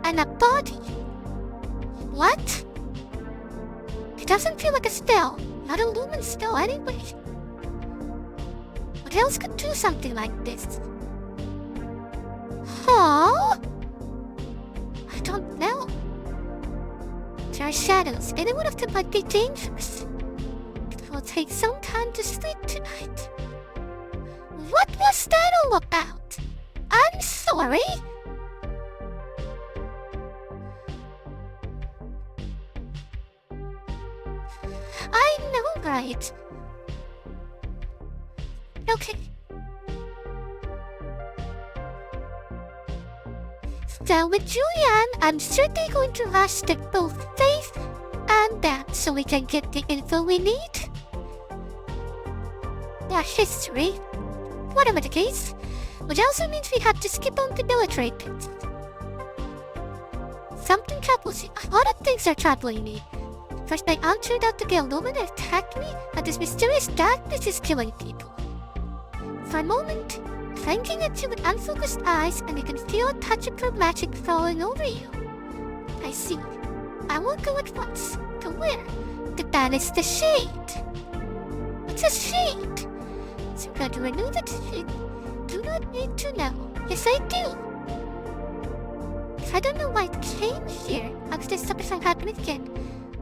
and a body. What? It doesn't feel like a spell, not a lumen spell anyway. What else could do something like this? Huh? I don't know. There are shadows, and one of them might be dangerous. It will take some time to sleep tonight. What was that all about? I'm sorry. I know, right? Okay. So with Julian, I'm certainly going to hashtag both faith and that so we can get the info we need. Our history, whatever the case, which also means we have to skip on the military bit. Something troubles me. A lot of things are troubling me. First, I entered out to get Lumen and attacked me, and this mysterious darkness is killing people. For a moment, thinking at you with unfocused eyes, and you can feel a touch of her magic falling over you. I see. I won't go at once. To where? To banish the shade. What's a shade? So I'm going to renew the shade. Do not need to know. Yes, I do. If I don't know why it came here, how could this something happen again?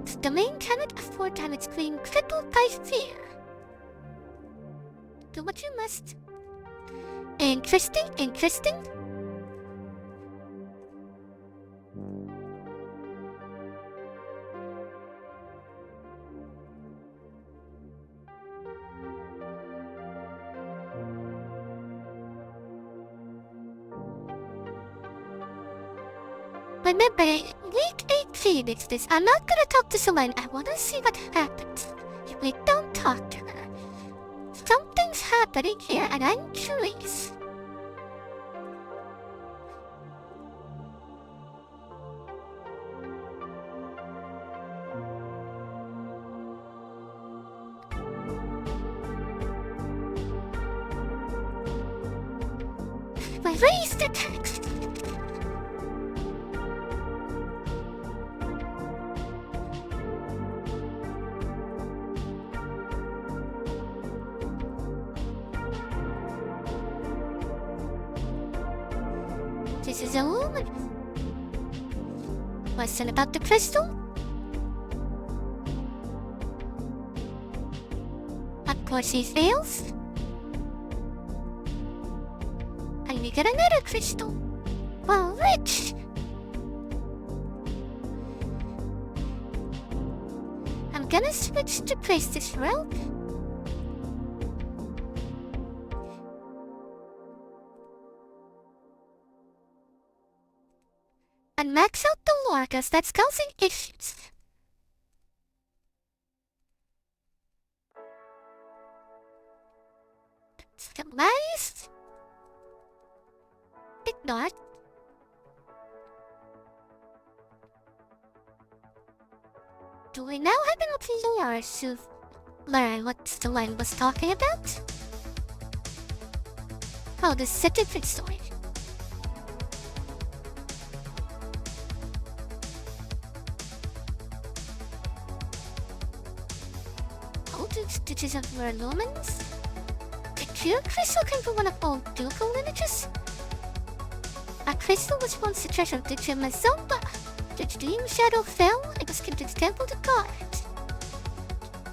The domain cannot afford time it's being crippled by fear. Do what you must. Interesting, interesting. Remember, week 18 is this. I'm not gonna talk to Selene. I wanna see what happens. Wait, don't talk to her. Something's happening here and I'm curious. Erase the text. This is a woman. Question about the crystal? Of course he fails. And we get another crystal. Well, rich. I'm gonna switch to place this rope. And max out the lore, cause that's causing issues. Still nice. Ignore. Do we now have enough lore to learn what the line was talking about? Oh, this is a different story. Stitches of rare lumens? The pure crystal came from one of old ducal lineages? A crystal was once the treasure of the Mazomba. The dream shadow fell and was given to the temple to guard.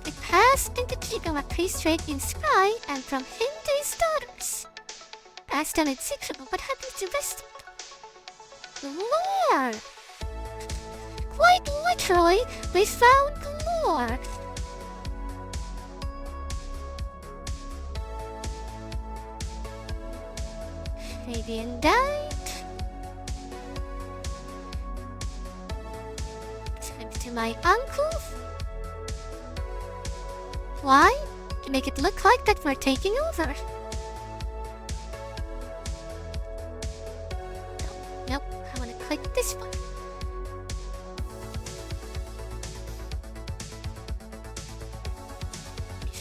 It passed in the keep of a priest raised in sky and from him to his daughters. Asked them in secret what happened to the rest of them. Lore! Quite literally, we found lore! Fabian died. Time to my uncle. Why? To make it look like that we're taking over.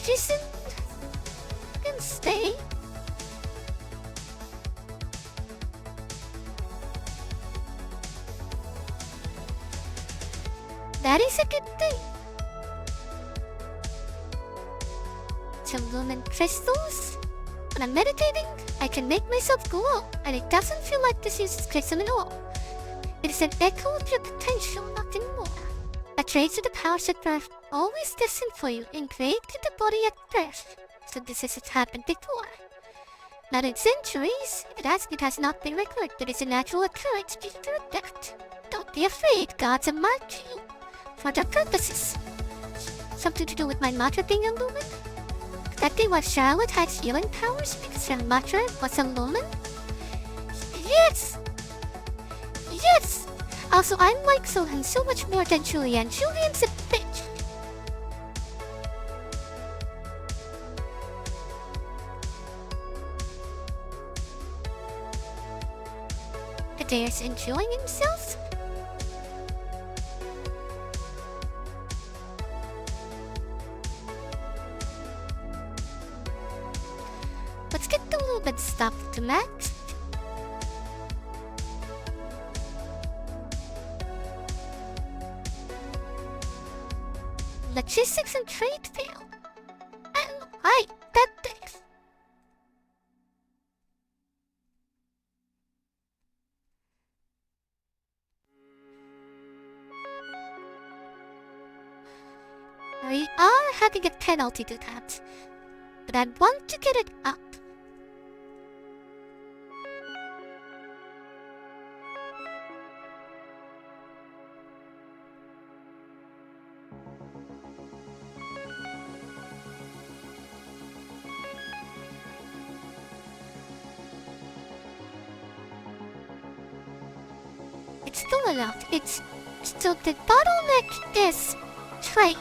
Jason can stay. That is a good thing. Some lumen crystals. When I'm meditating, I can make myself glow, and it doesn't feel like this uses crystal at all. It is an echo of your potential, nothing more. A trace of the powers that are always destined for you, engraved in the body at birth. So this has happened before. Not in centuries, it has not been recorded, but it's a natural occurrence before death. Don't be afraid, gods are marked you. For their purposes. Something to do with my mother being a lumen? Exactly why Charlotte has healing powers because her mother was a lumen? Yes! Yes! Also, I'm like Sohan so much more than Julian. Julian's a bitch. Adair's enjoying himself? Let's get the lumen stuff to max. Logistics and trade fail. And right, that thing. We are having a penalty to that, but I want to get it up. It's still enough. It's still the bottleneck is trade.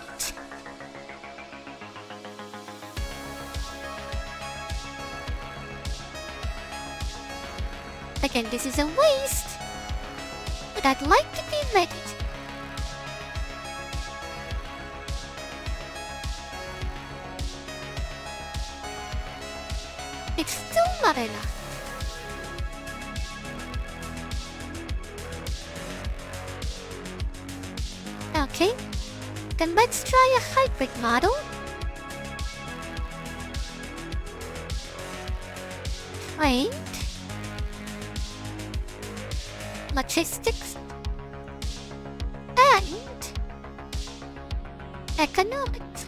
Again, this is a waste, but I'd like to be ready. It's still not enough. Okay, then let's try a hybrid model. Trade. Logistics. And economics.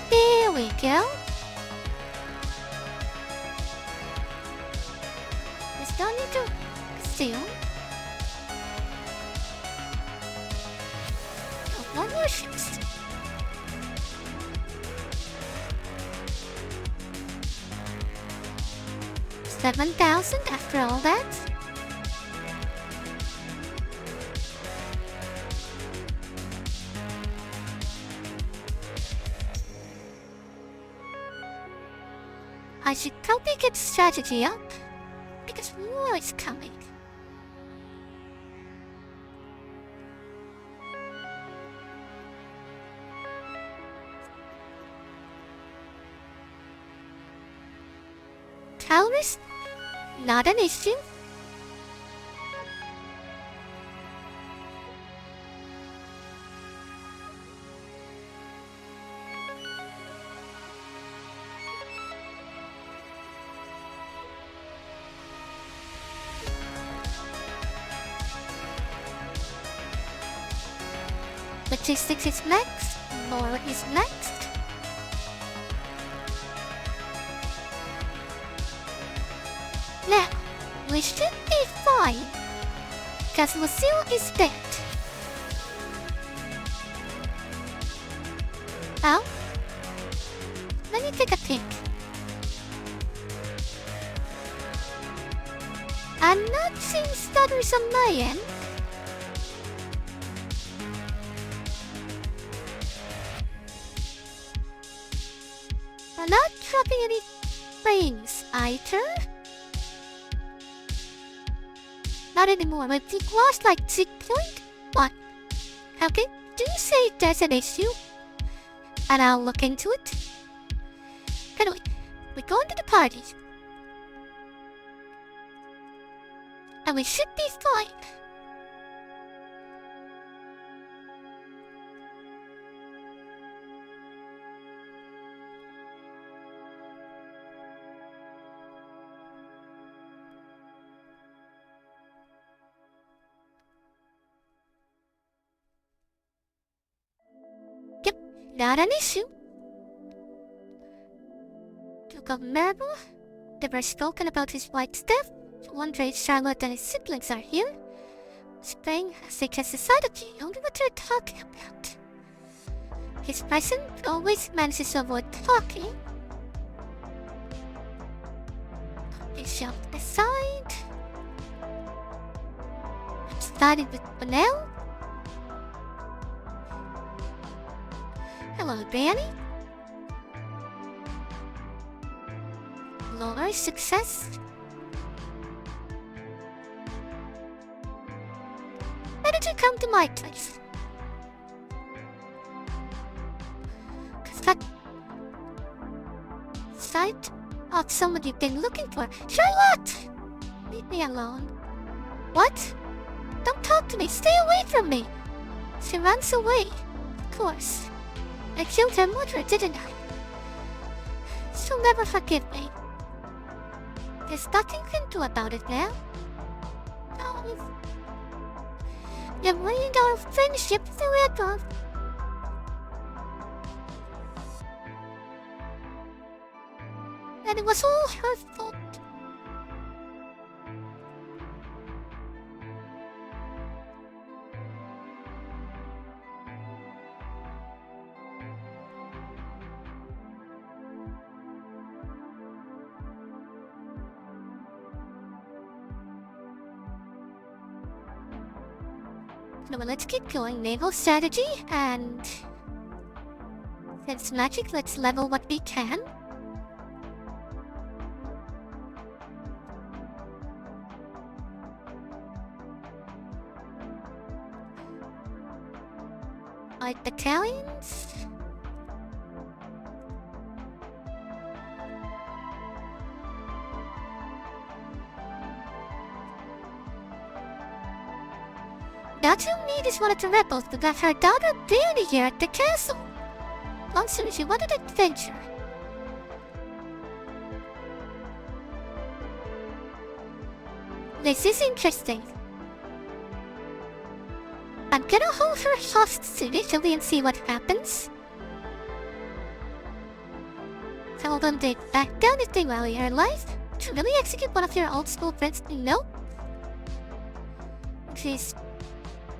There we go. We still need to steal. Oh, one more ships. $7,000 after all that. I should probably get strategy up, because war is coming. Towers? Not an issue. Logistics is next. Lore is next. Now, we should be fine, because Lucille is dead. Well, let me take a peek. I'm not seeing stutters on my end. You're not dropping any brains either. Not anymore. My peak was like 6.1. Okay, do you say there's an issue? And I'll look into it. Anyway, we're going to the party. And we should be fine. Yep, not an issue. Duke of Marble, never spoken about his white stuff. Wonder if Charlotte and his siblings are here. Spring has a society, only what they're talking about. His present always manages to avoid talking. He shoved aside. Started with Bonell. Hello, Danny. Lower success. Why did you come to my place? Cause that sight of someone you've been looking for. Charlotte! Leave me alone. What? Don't talk to me. Stay away from me. She runs away. Of course. I killed her mother, didn't I? She'll never forgive me. There's nothing you can do about it now. No. You've ruined our friendship forever. And it was all her fault. No, well, let's keep going. Naval strategy and... Since magic, let's level what we can. Light battalions. What you need is one of the rebels to got her daughter Danny here at the castle. Long soon she wanted adventure. This is interesting. I'm gonna hold her hostage initially and see what happens. Tell them they'd back down if they value her life. To really execute one of your old school friends, no. She's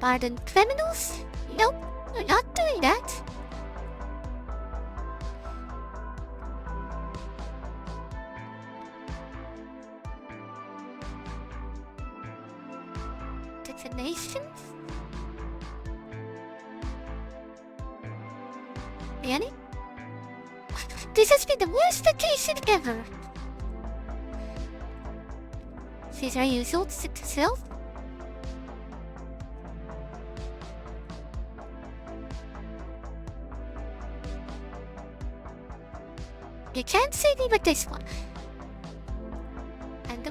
pardon criminals? Nope, we're not doing that. Detonations? Annie? This has been the worst vacation ever. She's her usual self. You can't save me with this one. And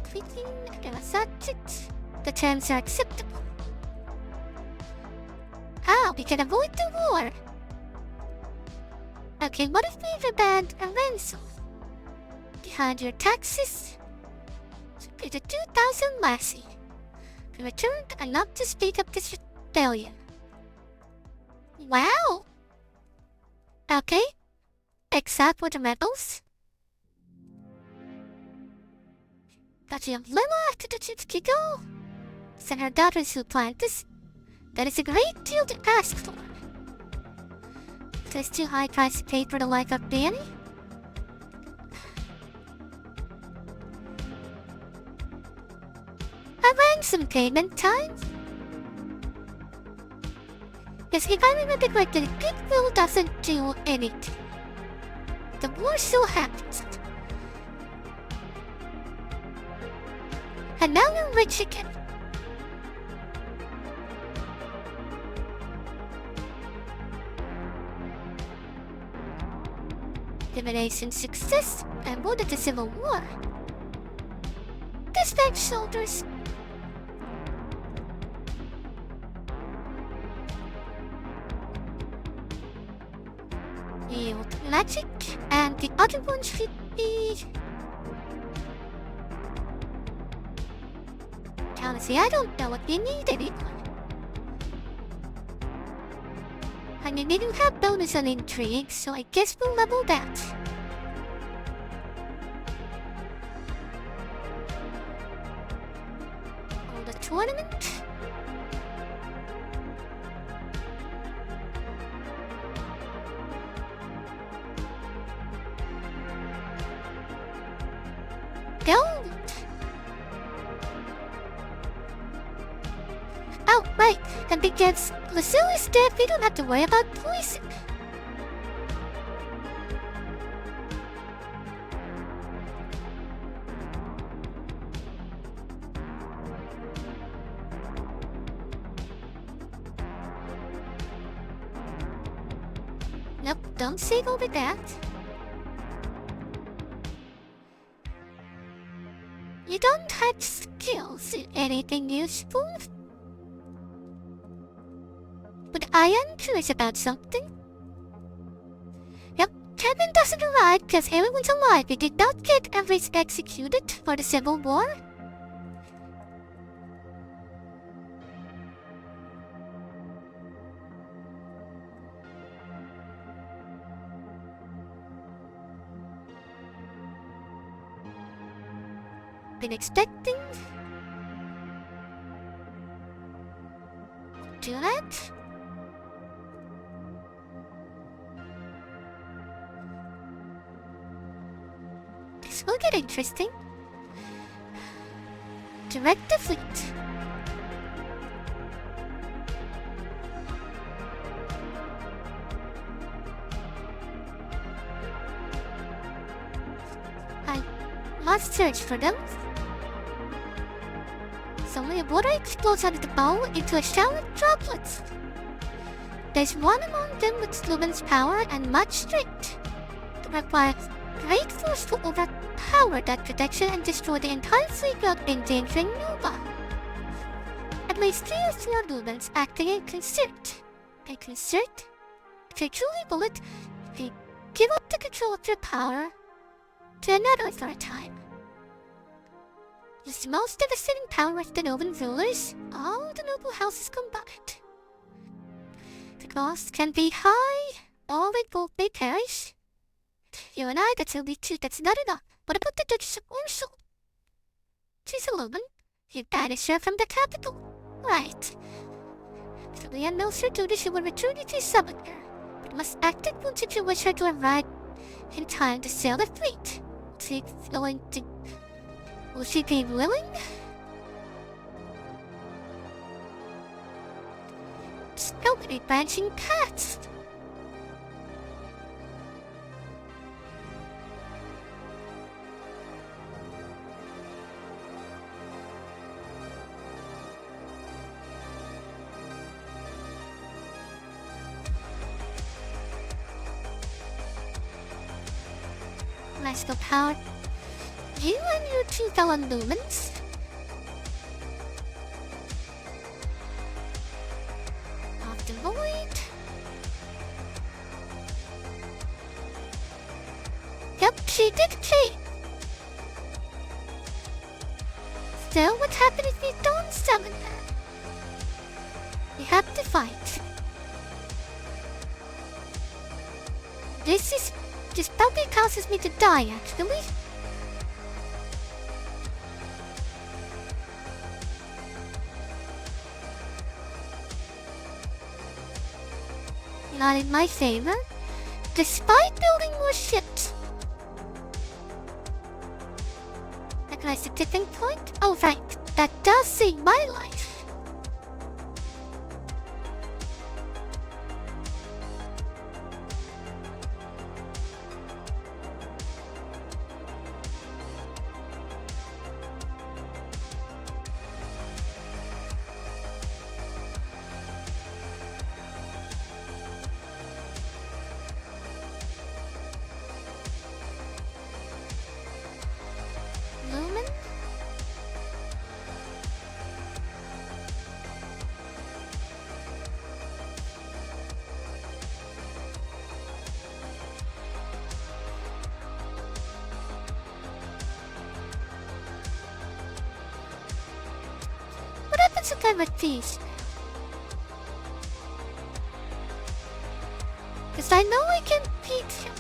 clicking a subject. The terms are acceptable. How we can avoid the war? Okay, what if we demand a ransom? Behind your taxes? So pay the 2,000 lassie. In return, I'm not to speak of this rebellion. Wow! Okay, except for the medals. But you have little after the chips go. Send her daughters who plant this. That is a great deal to ask for. There's too high price to pay for the life of Danny. A ransom payment time? Because if I remember correctly, P12 doesn't do anything. The war still happens. And now we're rich again. Elimination success and more than the Civil War. Dispatch soldiers. Yield magic, and the other one should be... Honestly, I don't know what you need anymore. I mean, they do have bonus on intrigue, so I guess we'll level that. Hold a tournament. Gold! Oh, right, and because Lucille is dead, we don't have to worry about poison. Nope, don't save over that. You don't have skills in anything useful. But I am curious about something. Yep, Kevin doesn't arrive because everyone's alive. We did not get everyone executed for the Civil War. Been expecting. Do that. This will get interesting. Direct the fleet. I must search for them. Suddenly water explodes out of the bowl into a shower of droplets. There's one among them with Slumen's power and much strength. It requires great force to overpower that protection and destroy the entire fleet without endangering Nova. At least 3 or 4 Lumens acting in concert. In concert? If you truly will it, they give up the control of their power to another for a time. With the most devastating power of the Novan rulers, all the noble houses combined. The cost can be high, all it will may perish. You and I, that's only 2, that's not enough. What about the Duchess of Warsaw? She's a Lumen. You banished her from the capital. Right. So the unknows her duty, she will return you to summon her. But must act at once if you wish her to arrive in time to sail the fleet. She's going to... Will she be willing? So many branching paths. Magical power. You and your 2 fellow Lumens. Of the void. Yep, she did cheat. So what happens if we don't summon her? We have to fight. This probably causes me to die, actually. Not in my favor, despite building more ships. Recognize the tipping point? Oh right, that does save my life. That's okay with peace. Cause I know I can beat him.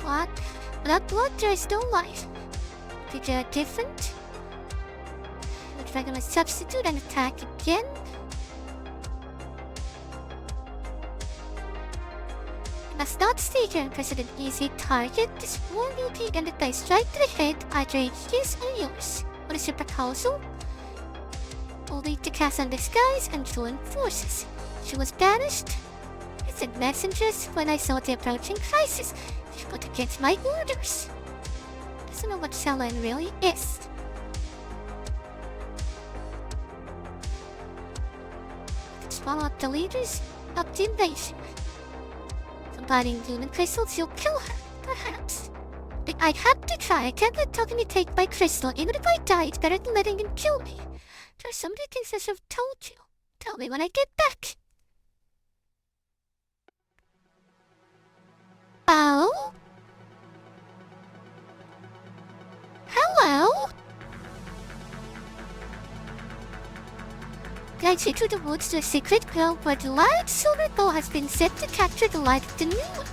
What? Without blood, there is no life. If they are different, would regular substitute and attack again? I must not stay here, President Easy target. This war will be ended by strike to the head, either his or yours. What is your proposal? Only to cast on disguise and join forces. She was banished. I sent messengers when I saw the approaching crisis. She got against my orders. Doesn't know what Shaolin really is. Let's follow up the leaders of the invasion. Combining human crystals, you'll kill her, perhaps. But I'd have to try. I can't let Togami take my crystal. Even if I die, it's better than letting him kill me. There's so many things I should have told you. Tell me when I get back. Oh? Hello? Guides you through the woods to a secret grove where the large silver bow has been set to capture the light of the moon.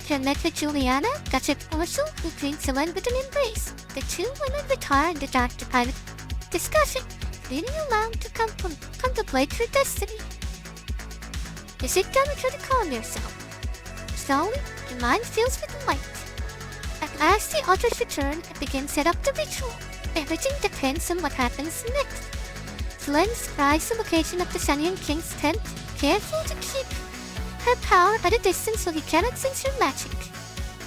John met with Juliana, Gossip Orso, who greets Helen with an embrace. The two women retire in the dark to private discussion, leaving you alone to contemplate your destiny. You sit down and try to calm yourself. Slowly, your mind fills with light. At last, the others return and begin set up the ritual. Everything depends on what happens next. Flynn spies the location of the Shanyan King's tent, careful to keep her power at a distance so he cannot sense her magic.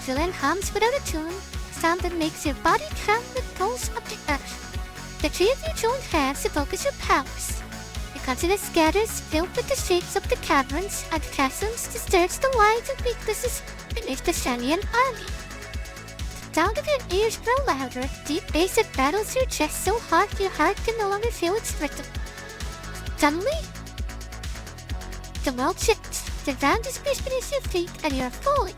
Flynn hums without a tune, a sound that makes your body tremble with pulse of the earth. The three of you join hands to focus your powers. The continent scatters, filled with the shapes of the caverns and chasms, disturbs the lines and weaknesses beneath the Shanyan army. The sound of your ears grow louder, deep bass that battles your chest so hard your heart can no longer feel its rhythm. Suddenly, the world shifts. The ground is pushed beneath your feet and you are falling.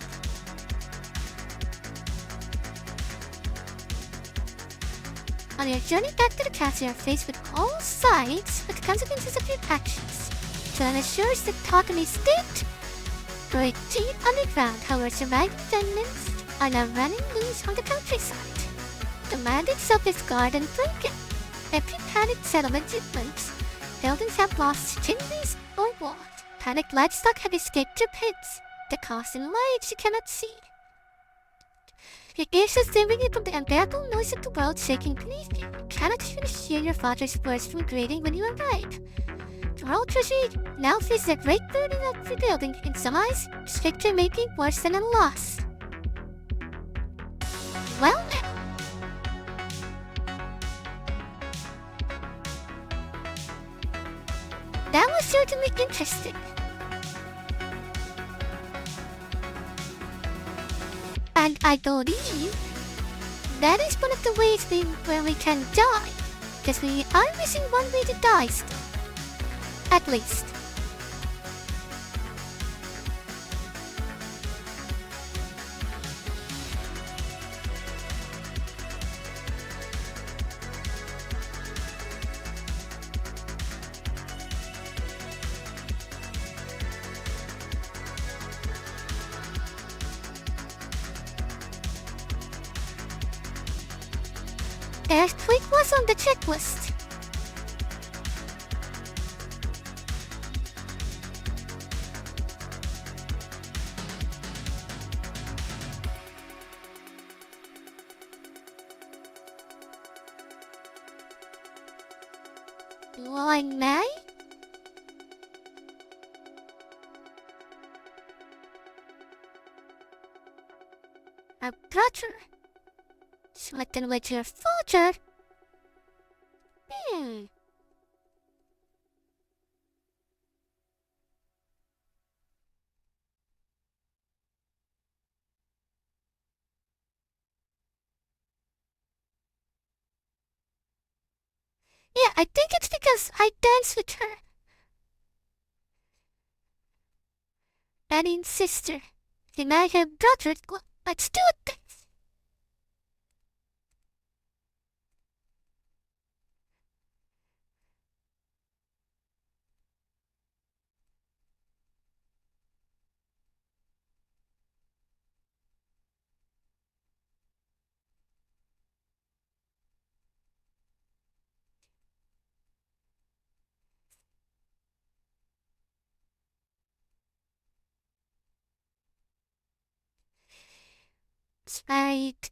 On your journey back to the castle, you are faced with all sides of the consequences of your actions. Flynn assures that Takami's state, buried deep underground, however, surviving remnants are now running loose on the countryside. The land itself is guarded and broken. Every panicked settlement movements. Buildings have lost chimneys or walls. Panicked livestock have escaped their pits. The cause and lights you cannot see. Your ears are singing from the unbearable noise of the world shaking beneath you. You cannot even hear your father's words from greeting when you arrive. The world treasury now faces a great burden of rebuilding. In some eyes, this victory may be worse than a loss. Well now. That was certainly interesting. And I believe that is one of the ways where we can die. Because we are missing one way to die still. At least. Earthquake was on the checklist. Why may? Our brother. Smitten with your father? Yeah, I think it's because I danced with her. Annie's sister. He married her brother. Let's do it. Married.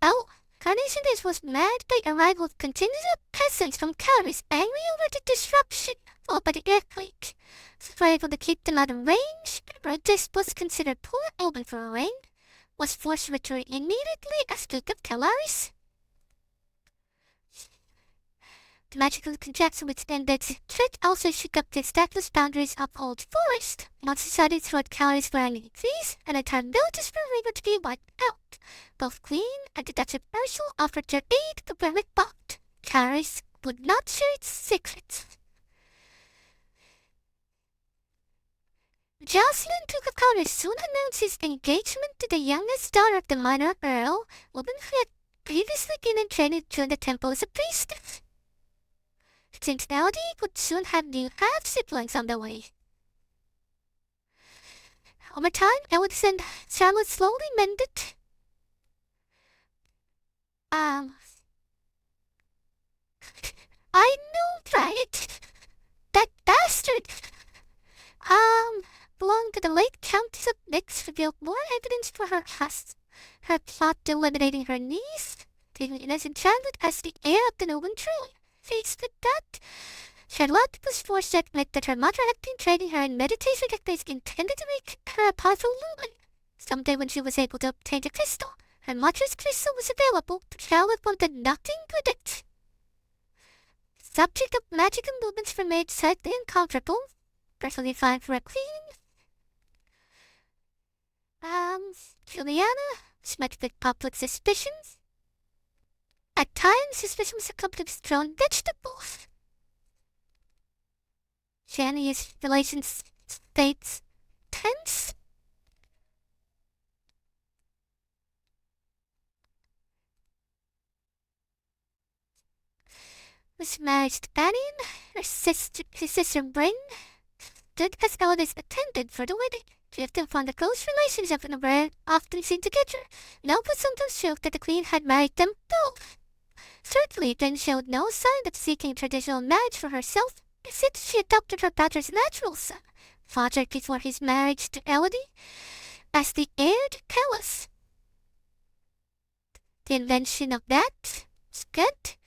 Oh, Carnation was mad by arrival of contingent of peasants from Paris, angry over the disruption caused by the earthquake. So able to keep them out of range, but this was considered poor omen for a reign, was forced to retreat immediately as Duke of Calaris. The magical conjecture which ended the threat also shook up the established boundaries of Old Forest. Once society throughout Calaris were angry trees, and at time villages were able to be wiped out. Both Queen and the Dutch of Ursul offered their aid to Berwick, but Calaris would not share its secrets. Jocelyn, Duke of Calaris, soon announced his engagement to the youngest daughter of the minor earl, woman who had previously been in training during the temple as a priestess. Since Elodie would soon have new half-siblings on the way. Over time, Elodie's and Charlotte slowly mended. I know, right? That bastard! Belonged to the late Countess of Nix revealed more evidence for her past. Her plot eliminating her niece, taking innocent Charlotte as the heir of the noble tree. Faced with that, Charlotte was forced to admit that her mother had been training her in meditation techniques intended to make her a powerful woman. Someday when she was able to obtain the crystal, her mother's crystal was available, but Charlotte wanted nothing with it. Subject of magical movements were made slightly incomparable, perfectly fine for a queen. Juliana was met with public suspicions. At times, suspicion was accompanied with thrown vegetables. Shania's relations states tense. Was married to Bannon, his sister Bryn, stood as eldest attendant for the wedding. Drifting from the close relationship and were often seen together. No but sometimes showed that the queen had married them both. Certainly, Bryn showed no sign of seeking traditional marriage for herself, except she adopted her brother's natural son, father before his marriage to Elodie, as the heir to Kellis. The invention of that was good.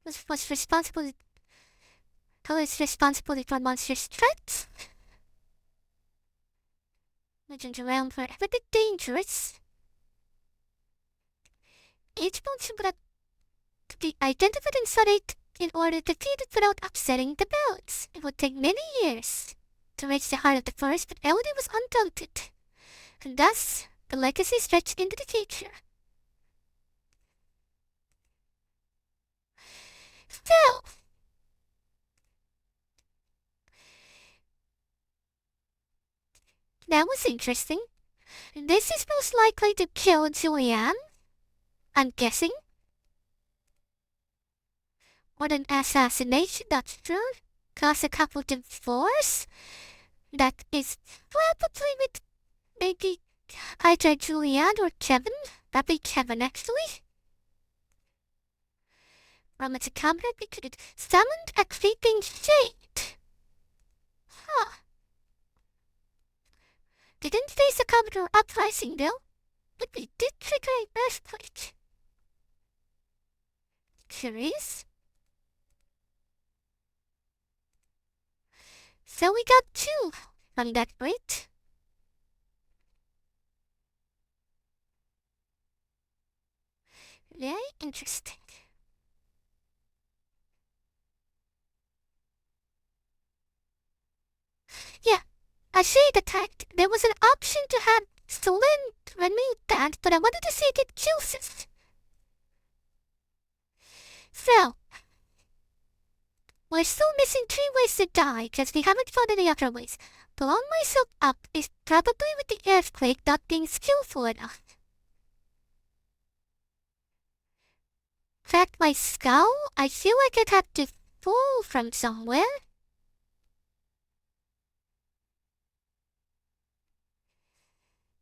Was responsible. Who is responsible for monstrous threats? Legends around were ever dangerous. Each bone should have to be identified and studied in order to defeat it without upsetting the balance. It would take many years to reach the heart of the forest, but Elodie was undaunted, and thus the legacy stretched into the future. Still, that was interesting. This is most likely to kill Julianne, I'm guessing. Or an assassination, that's true. Cause a couple divorce. That is probably with maybe either Julianne or Kevin. Probably Kevin, actually. From its camera, we could summoned a creeping shade. Huh. Didn't face a commodore uprising though, but we did trigger a earthquake. Curious? So we got two from that rate. Very interesting. Yeah, I see the fact there was an option to have Stolen remove that, but I wanted to see it get juices. So, we're still missing 3 ways to die, because we haven't found any other ways. blowing myself up is probably with the earthquake not being skillful enough. Crack my skull? I feel like I'd have to fall from somewhere.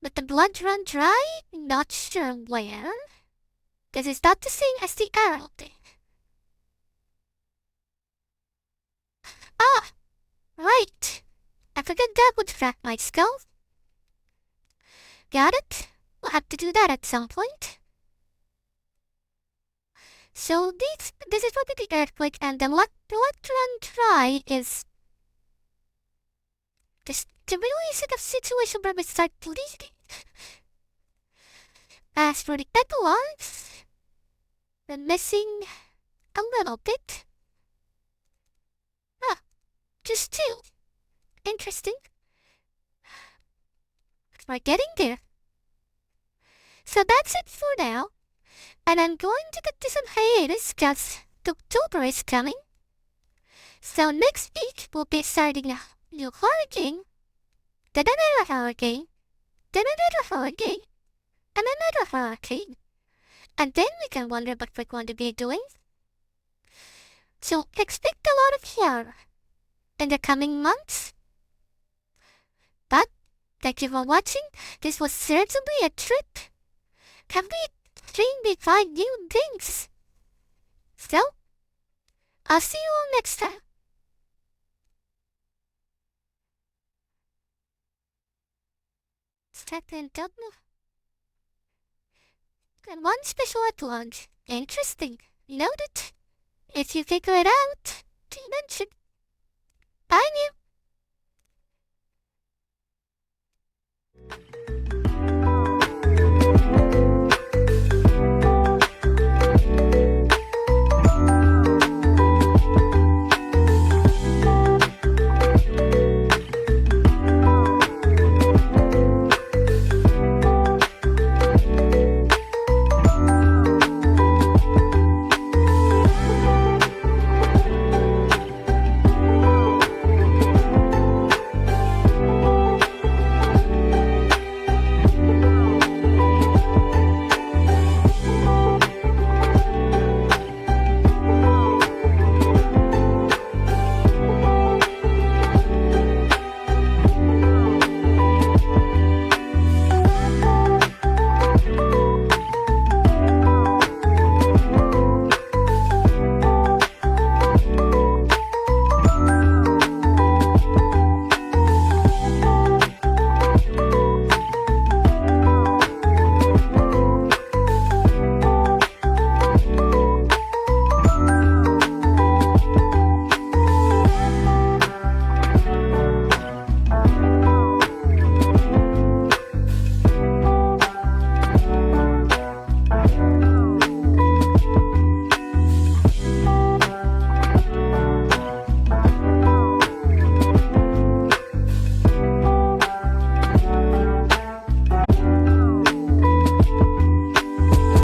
But the blood run dry? Not sure where. This is not the same as the arrow thing. Ah! Right! I forgot that would crack my skull. Got it? We'll have to do that at some point. So this is what the earthquake and the blood run dry is just the really sort of situation where we start bleeding. As for the epilogues, we're missing a little bit. Ah, just two. Interesting. We're getting there. So that's it for now. And I'm going to get to some hiatus because October is coming. So next week we'll be starting a new horror game, then another horror game, then another horror game, and another horror game. And then we can wonder what we're going to be doing. So expect a lot of horror in the coming months. But thank you for watching. This was certainly a trip. Can we train me 5 new things? So, I'll see you all next time. Second double. And one special epilogue. Interesting. Noted. If you figure it out, mention. Bye, new.